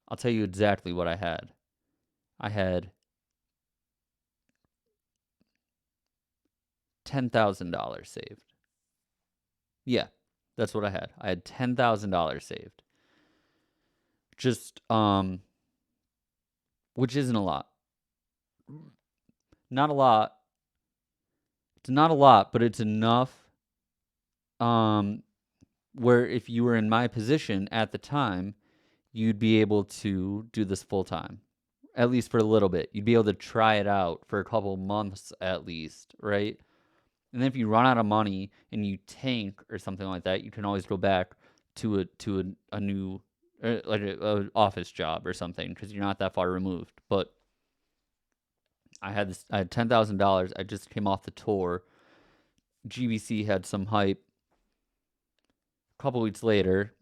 I'll tell you exactly what I had. I had $10,000 saved. Yeah, that's what I had. I had $10,000 saved. Just which isn't a lot. Not a lot. It's not a lot, but it's enough where if you were in my position at the time, you'd be able to do this full time, at least for a little bit. You'd be able to try it out for a couple months at least, right? And then if you run out of money and you tank or something like that, you can always go back to a new like a office job or something because you're not that far removed. But I had $10,000. I just came off the tour. GBC had some hype. A couple weeks later,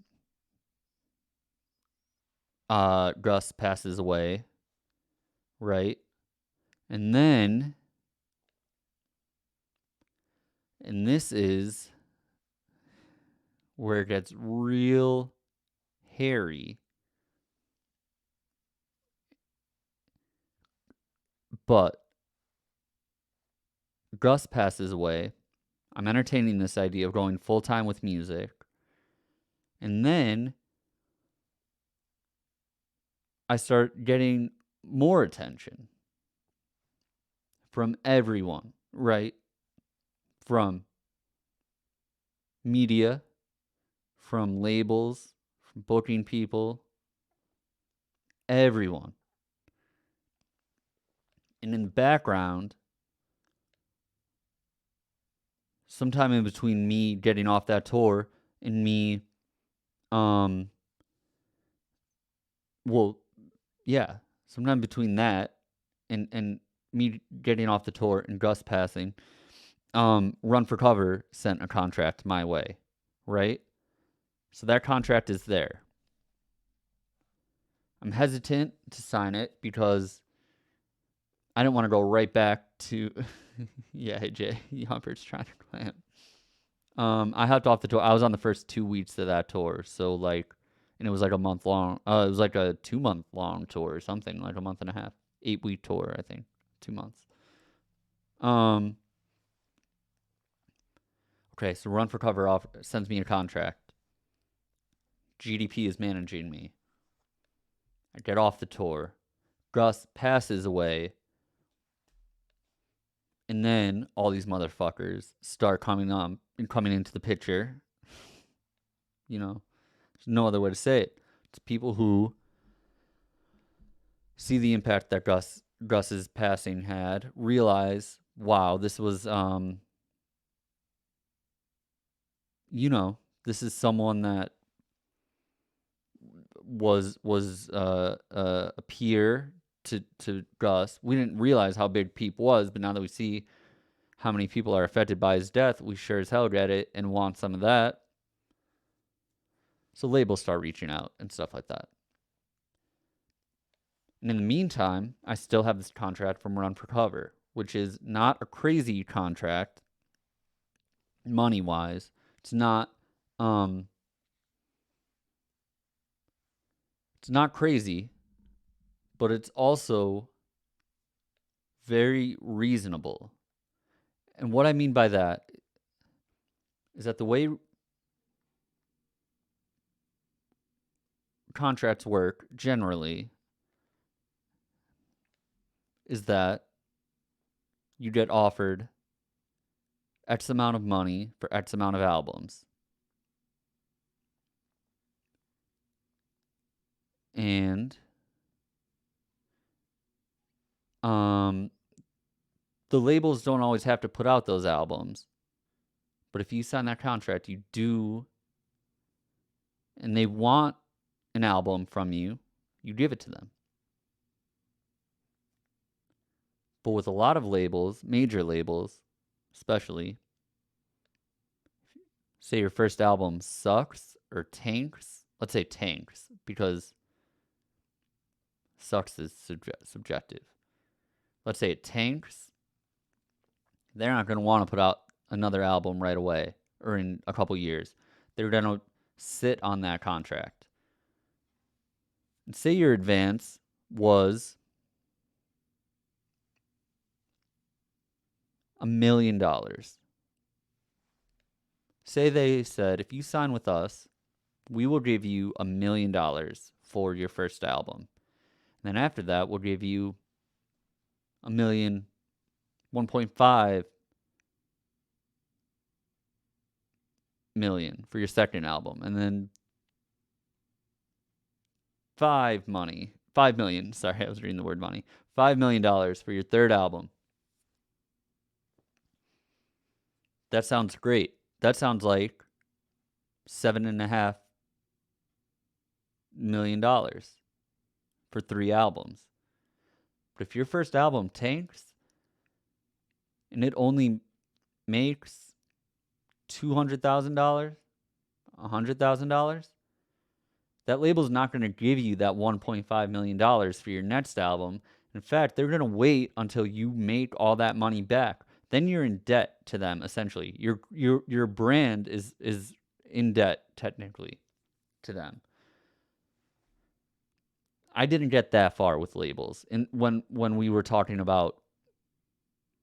Gus passes away, right? And then, this is where it gets real Harry. But Gus passes away. I'm entertaining this idea of going full time with music. And then I start getting more attention from everyone, right? From media, from labels, from booking people, everyone. And in the background, sometime in between me getting off that tour and me, sometime between that and me getting off the tour and Gus passing, Run for Cover sent a contract my way, right? So that contract is there. I'm hesitant to sign it because I didn't want to go right back to yeah, hey Jay, Humpert's trying to clamp. I hopped off the tour. I was on the first 2 weeks of that tour, so like, and it was like a month long. It was like a 2-month long tour or something, like a month and a half, 8-week tour, I think, 2 months. Okay, so Run for Cover sends me a contract. GDP is managing me. I get off the tour. Gus passes away. And then all these motherfuckers start coming into the picture. You know, there's no other way to say it. It's people who see the impact that Gus's passing had, realize, wow, this was this is someone that was a peer to Gus. We didn't realize how big Peep was, but now that we see how many people are affected by his death, we sure as hell get it and want some of that. So labels start reaching out and stuff like that. And in the meantime, I still have this contract from Run for Cover, which is not a crazy contract money-wise. It's not crazy, but it's also very reasonable. And what I mean by that is that the way contracts work generally is that you get offered X amount of money for X amount of albums. And the labels don't always have to put out those albums. But if you sign that contract, you do, and they want an album from you, you give it to them. But with a lot of labels, major labels especially, say your first album sucks or tanks, let's say tanks, because sucks is subjective. Let's say it tanks, they're not going to want to put out another album right away or in a couple years. They're going to sit on that contract. And say your advance was $1 million. Say they said, if you sign with us, we will give you $1 million for your first album. And then after that, we'll give you $1 million, 1.5 million for your second album. And then $5 million. Sorry, I was reading the word money. $5 million for your third album. That sounds great. That sounds like $7.5 million for 3 albums. But if your first album tanks and it only makes $200,000, $100,000, that label's not going to give you that $1.5 million for your next album. In fact, they're going to wait until you make all that money back. Then you're in debt to them, essentially. Your brand is in debt, technically, to them. I didn't get that far with labels. And when we were talking about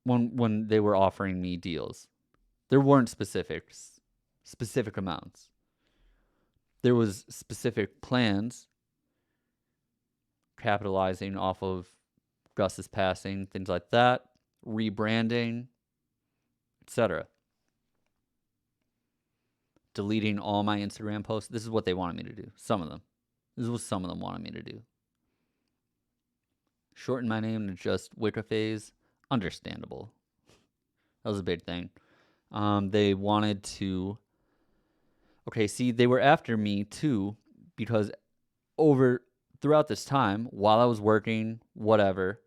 when they were offering me deals, there weren't specific amounts. There was specific plans capitalizing off of Gus's passing, things like that, rebranding, etc. Deleting all my Instagram posts. This is what they wanted me to do. Some of them. This is what some of them wanted me to do. Shorten my name to just Wicca Phase. Understandable. That was a big thing. They wanted to. Okay, see, they were after me too because throughout this time, while I was working, whatever,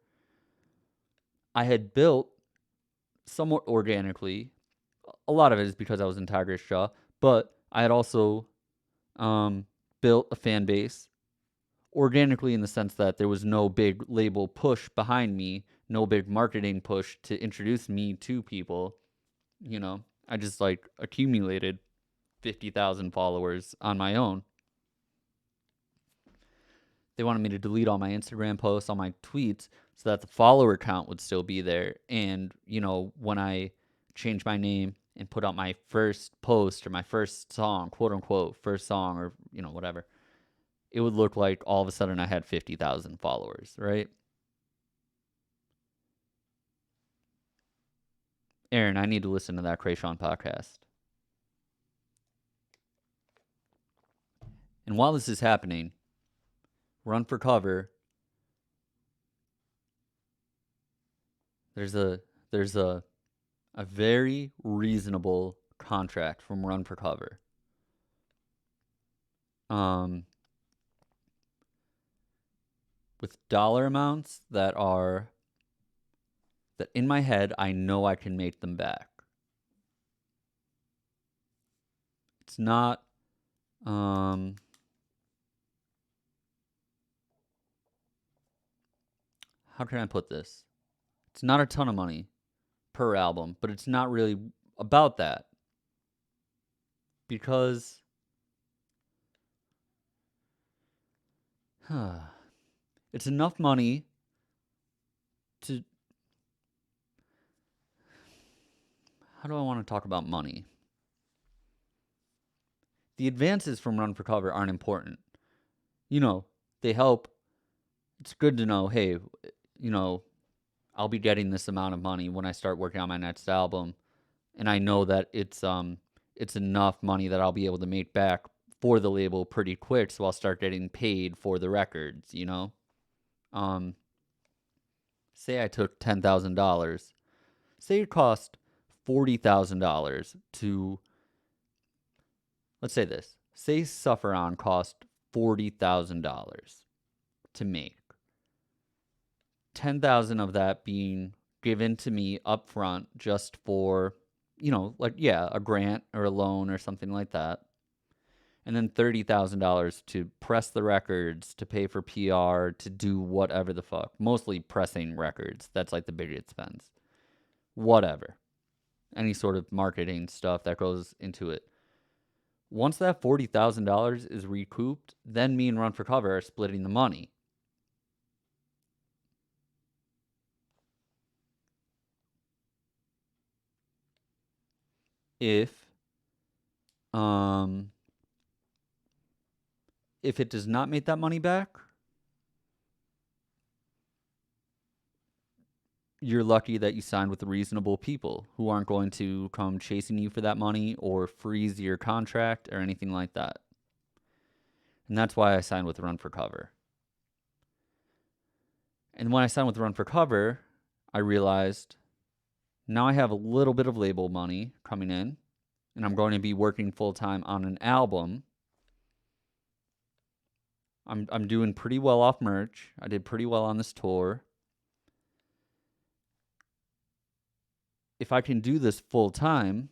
I had built somewhat organically. A lot of it is because I was in Tiger's Jaw, but I had also built a fan base organically in the sense that there was no big label push behind me, no big marketing push to introduce me to people. I just like accumulated 50,000 followers on my own. They wanted me to delete all my Instagram posts, all my tweets, so that the follower count would still be there. And, when I changed my name and put out my first post or my first song, quote unquote, first song or, whatever, it would look like all of a sudden I had 50,000 followers, right? Aaron, I need to listen to that Krayshawn podcast. And while this is happening, Run for Cover, there's a very reasonable contract from Run for Cover. With dollar amounts that in my head I know I can make them back. It's not how can I put this? It's not a ton of money per album, but it's not really about that. Because it's enough money to... How do I want to talk about money? The advances from Run for Cover aren't important. They help. It's good to know, hey, I'll be getting this amount of money when I start working on my next album. And I know that it's enough money that I'll be able to make back for the label pretty quick, so I'll start getting paid for the records, Say I took $10,000. Say it cost $40,000 to... Let's say this. Say Suffer On cost $40,000 to make. 10,000 of that being given to me up front just for, a grant or a loan or something like that. And then $30,000 to press the records, to pay for PR, to do whatever the fuck. Mostly pressing records. That's like the big expense. Whatever. Any sort of marketing stuff that goes into it. Once that $40,000 is recouped, then me and Run for Cover are splitting the money. If it does not make that money back, you're lucky that you signed with reasonable people who aren't going to come chasing you for that money or freeze your contract or anything like that. And that's why I signed with Run for Cover. And when I signed with Run for Cover, I realized now I have a little bit of label money coming in, and I'm going to be working full-time on an album. I'm doing pretty well off merch. I did pretty well on this tour. If I can do this full-time,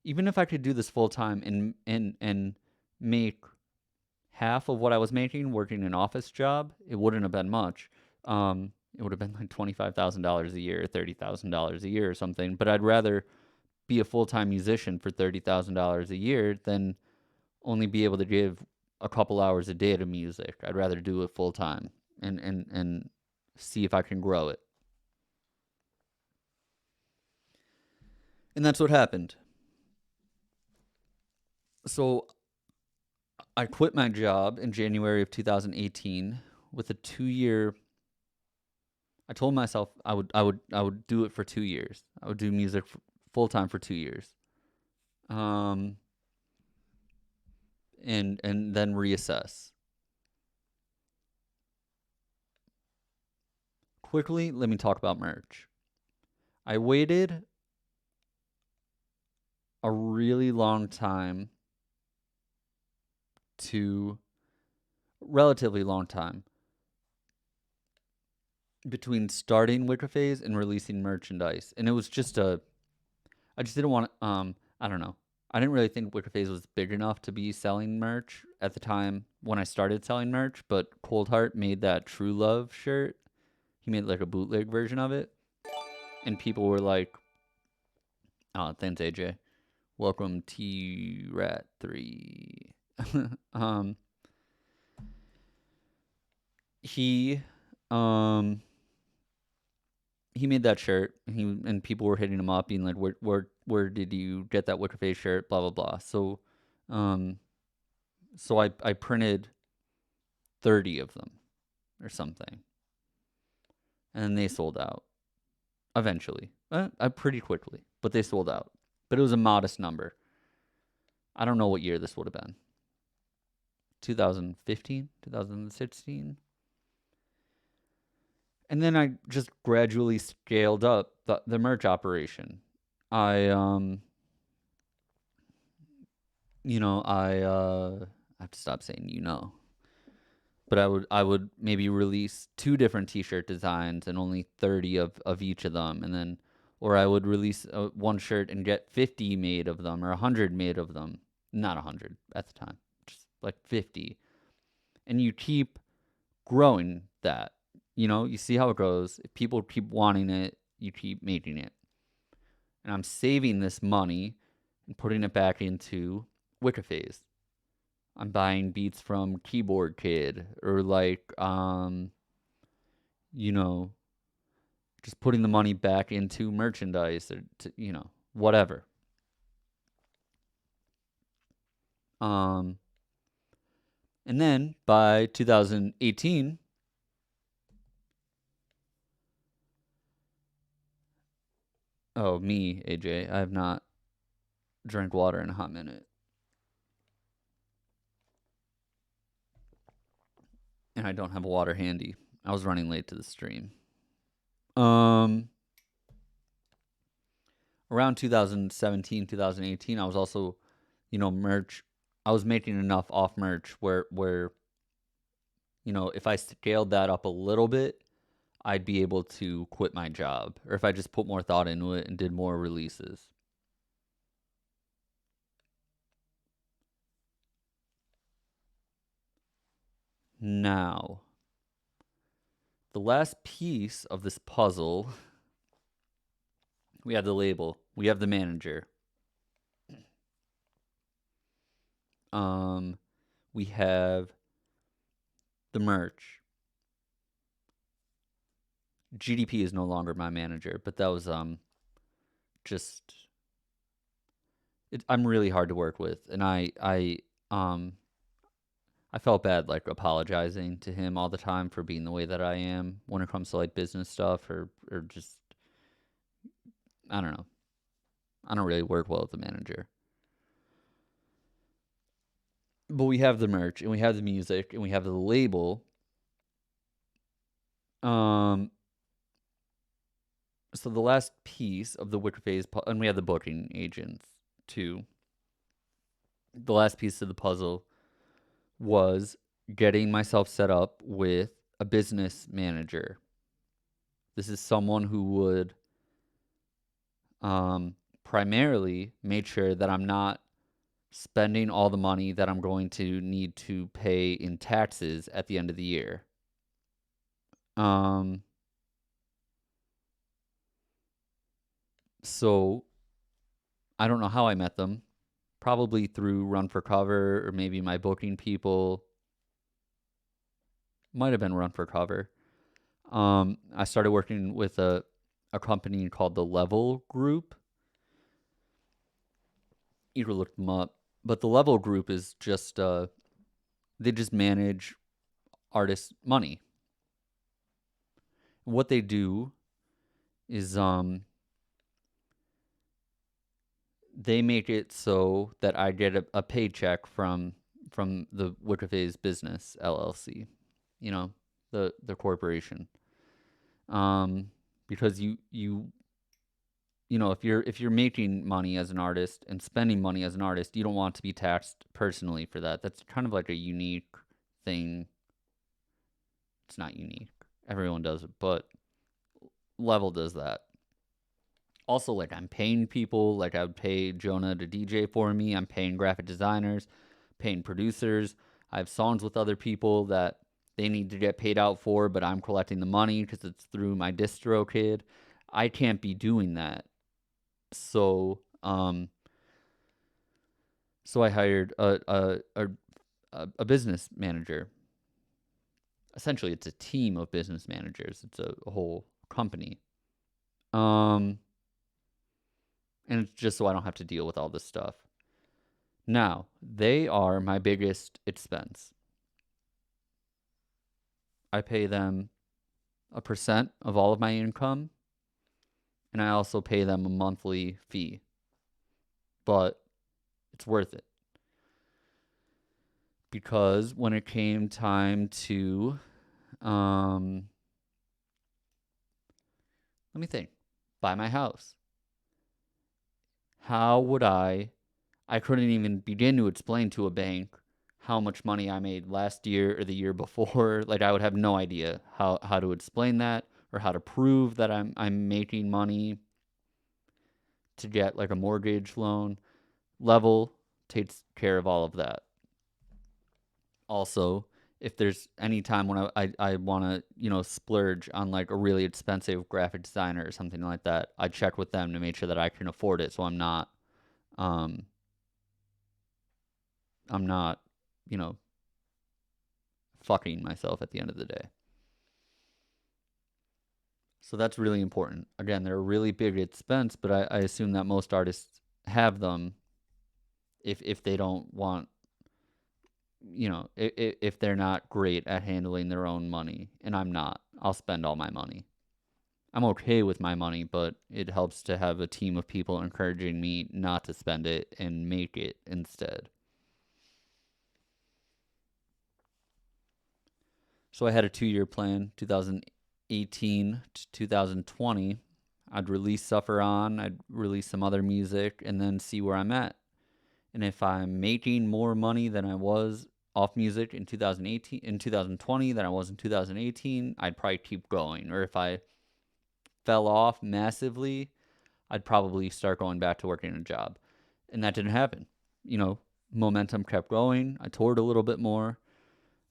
even if I could do this full-time and make half of what I was making working an office job, it wouldn't have been much. It would have been like $25,000 a year, $30,000 a year or something. But I'd rather be a full-time musician for $30,000 a year than only be able to give a couple hours a day to music. I'd rather do it full time and see if I can grow it. And that's what happened. So I quit my job in January of 2018 with a 2-year. I told myself I would do it for 2 years. I would do music full time for 2 years. Um and then reassess. Quickly, let me talk about merch. I waited a really long time to relatively long time between starting Wicca Phase and releasing merchandise. And it was just I just didn't want to, I don't know. I didn't really think Wicca Phase was big enough to be selling merch at the time when I started selling merch, but Cold Heart made that True Love shirt. He made like a bootleg version of it. And people were like, oh, thanks, AJ. Welcome T Rat 3. He he made that shirt. And people were hitting him up, being like, "Where did you get that Wicca Phase shirt?" Blah blah blah. So I printed 30 of them or something, and then they sold out eventually. Pretty quickly, but they sold out. But it was a modest number. I don't know what year this would have been. 2015, 2016. And then I just gradually scaled up the merch operation. I I have to stop saying but I would maybe release 2 different t-shirt designs and only 30 of each of them, and then or I would release one shirt and get 50 made of them or 100 made of them. Not 100 at the time, just like 50. And you keep growing that. You see how it goes. If people keep wanting it, you keep making it. And I'm saving this money and putting it back into Wicca Phase. I'm buying beats from Keyboard Kid or just putting the money back into merchandise or whatever. And then by 2018, oh, me, AJ, I have not drank water in a hot minute. And I don't have water handy. I was running late to the stream. Around 2017, 2018, I was also, merch. I was making enough off merch where if I scaled that up a little bit, I'd be able to quit my job. Or if I just put more thought into it and did more releases. Now, the last piece of this puzzle, we have the label, we have the manager. We have the merch. GDP is no longer my manager, but that was I'm really hard to work with, and I felt bad like apologizing to him all the time for being the way that I am when it comes to like business stuff or just I don't know. I don't really work well with the manager. But we have the merch and we have the music and we have the label. So the last piece of the Wicca Phase, and we have the booking agents too. The last piece of the puzzle was getting myself set up with a business manager. This is someone who would primarily make sure that I'm not spending all the money that I'm going to need to pay in taxes at the end of the year. So I don't know how I met them. probably through Run for Cover or maybe my booking people. Might have been Run for Cover. I started working with a company called the Level Group. You could look them up. But the Level Group is just, they just manage artists' money. What they do is they make it so that I get a paycheck from the Wicca Business LLC, you know, the corporation. Because you know, if you're making money as an artist and spending money as an artist, you don't want to be taxed personally for that. That's kind of like a unique thing. It's not unique. Everyone does it, but Level does that. Also, like, I'm paying people, like I would pay Jonah to DJ for me. I'm paying graphic designers, paying producers. I have songs with other people that they need to get paid out for, but I'm collecting the money because it's through my DistroKid. I can't be doing that. So, so I hired a business manager. Essentially, it's a team of business managers. It's a whole company. And it's just so I don't have to deal with all this stuff. Now, they are my biggest expense. I pay them a percent of all of my income, and I also pay them a monthly fee. But it's worth it. Because when it came time to, let me think, buy my house, how would I couldn't even begin to explain to a bank how much money I made last year or the year before. Like, I would have no idea how to explain that or how to prove that I'm making money to get like a mortgage loan. Level takes care of all of that. Also, if there's any time when I want to, you know, splurge on like a really expensive graphic designer or something like that, I check with them to make sure that I can afford it, so I'm not, you know, fucking myself at the end of the day. So that's really important. Again, they're a really big expense, but I assume that most artists have them if they don't want, you know, if they're not great at handling their own money. And I'm not. I'll spend all my money. I'm okay with my money, but it helps to have a team of people encouraging me not to spend it and make it instead. So I had a 2-year plan, 2018 to 2020. I'd release Suffer On, I'd release some other music, and then see where I'm at. And if I'm making more money than I was off music in 2020 than I was in 2018, I'd probably keep going. Or if I fell off massively, I'd probably start going back to working a job. And that didn't happen. You know, momentum kept going. I toured a little bit more.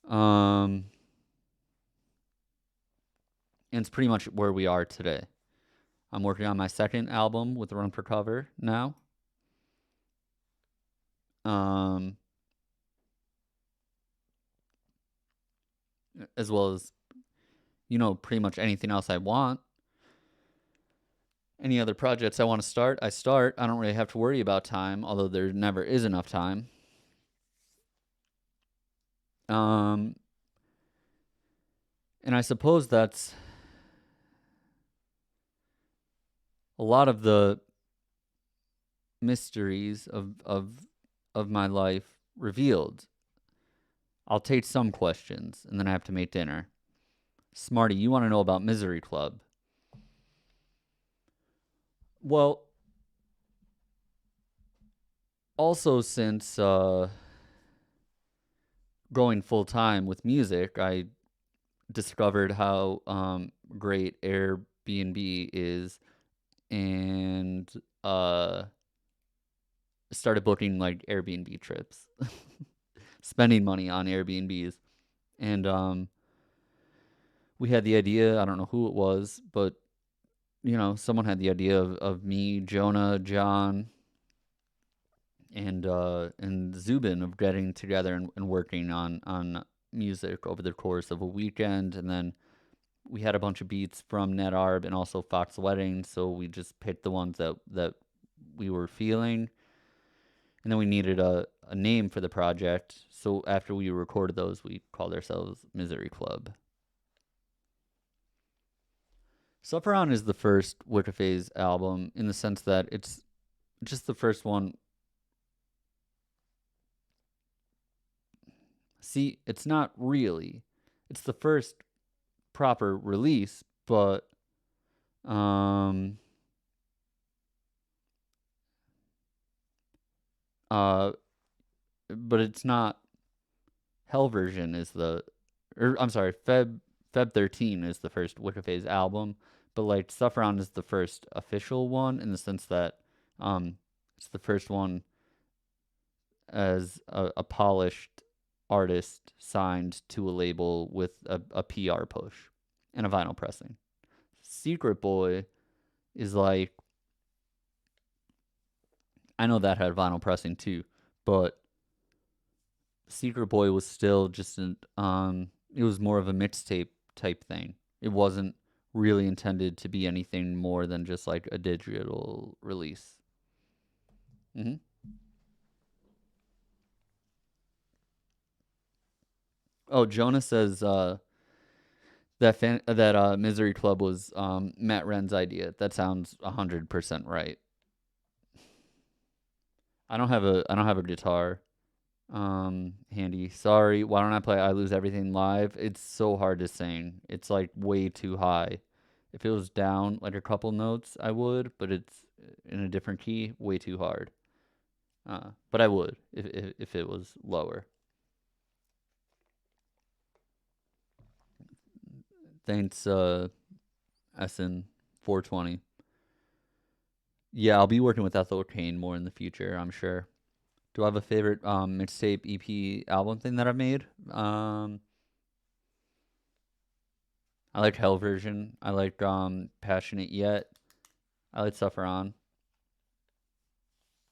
And it's pretty much where we are today. I'm working on my second album with Run for Cover now. As well as, you know, pretty much anything else I want. Any other projects I want to start, I start. I don't really have to worry about time, although there never is enough time. And I suppose that's a lot of the mysteries of my life revealed. I'll take some questions, and then I have to make dinner. Smarty, you want to know about Misery Club? Well, also since going full time with music, I discovered how great Airbnb is, and started booking like Airbnb trips, spending money on Airbnbs, and we had the idea. I don't know who it was, but you know, someone had the idea of me, Jonah, John, and Zubin of getting together and working on music over the course of a weekend. And then we had a bunch of beats from NetArb and also Fox Wedding, so we just picked the ones that we were feeling. And then we needed a name for the project. So after we recorded those, we called ourselves Misery Club. Sufferon is the first Wicca Phase album in the sense that it's just the first one. See, it's not really. It's the first proper release, but um uh but it's not. Hell version is the, or I'm sorry, Feb 13 is the first Wicca Phase album, but like Stuff Around is the first official one in the sense that it's the first one as a polished artist signed to a label with a PR push and a vinyl pressing. Secret Boy is like, I know that had vinyl pressing too, but Secret Boy was still just it was more of a mixtape type thing. It wasn't really intended to be anything more than just like a digital release. Mm-hmm. Oh, Jonah says that Misery Club was Matt Wren's idea. That sounds 100% right. I don't have a guitar handy. Sorry. Why don't I play I Lose Everything live? It's so hard to sing. It's like way too high. If it was down like a couple notes, I would, but it's in a different key, way too hard. But I would if it was lower. Thanks, SN 420. Yeah, I'll be working with Ethel Kane more in the future, I'm sure. Do I have a favorite mixtape EP album thing that I've made? I like Hell version. I like Passionate Yet. I like Suffer On.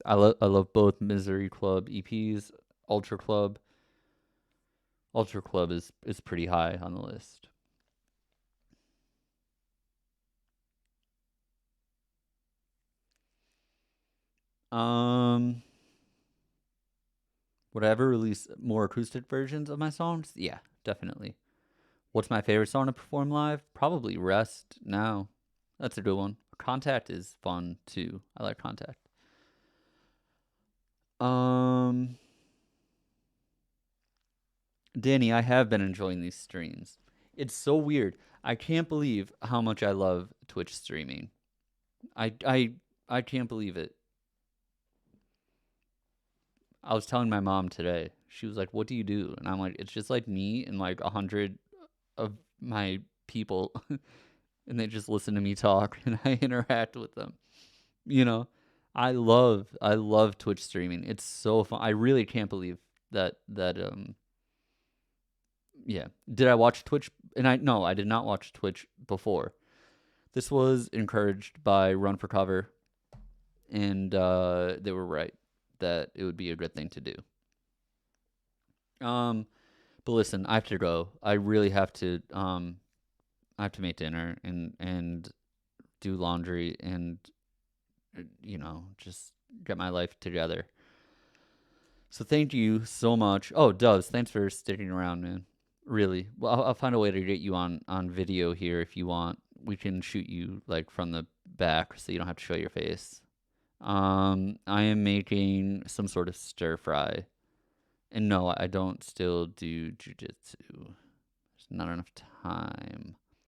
I love both Misery Club EPs. Ultra Club. Ultra Club is pretty high on the list. Um, would I ever release more acoustic versions of my songs? Yeah, definitely. What's my favorite song to perform live? Probably Rest Now. That's a good one. Contact is fun too. I like Contact. Um, Danny, I have been enjoying these streams. It's so weird. I can't believe how much I love Twitch streaming. I can't believe it. I was telling my mom today. She was like, "What do you do?" And I'm like, "It's just like me and like 100 of my people, and they just listen to me talk, and I interact with them." You know, I love Twitch streaming. It's so fun. I really can't believe that. Yeah. Did I watch Twitch? And I no, I did not watch Twitch before. This was encouraged by Run for Cover, and they were right that it would be a good thing to do. Um, but listen, I have to go. I really have to. I have to make dinner and do laundry and just get my life together. So thank you so much. Oh, Doves, thanks for sticking around, man. Really. Well, I'll find a way to get you on video here if you want. We can shoot you like from the back so you don't have to show your face. I am making some sort of stir fry. And no, I don't still do jujitsu. There's not enough time.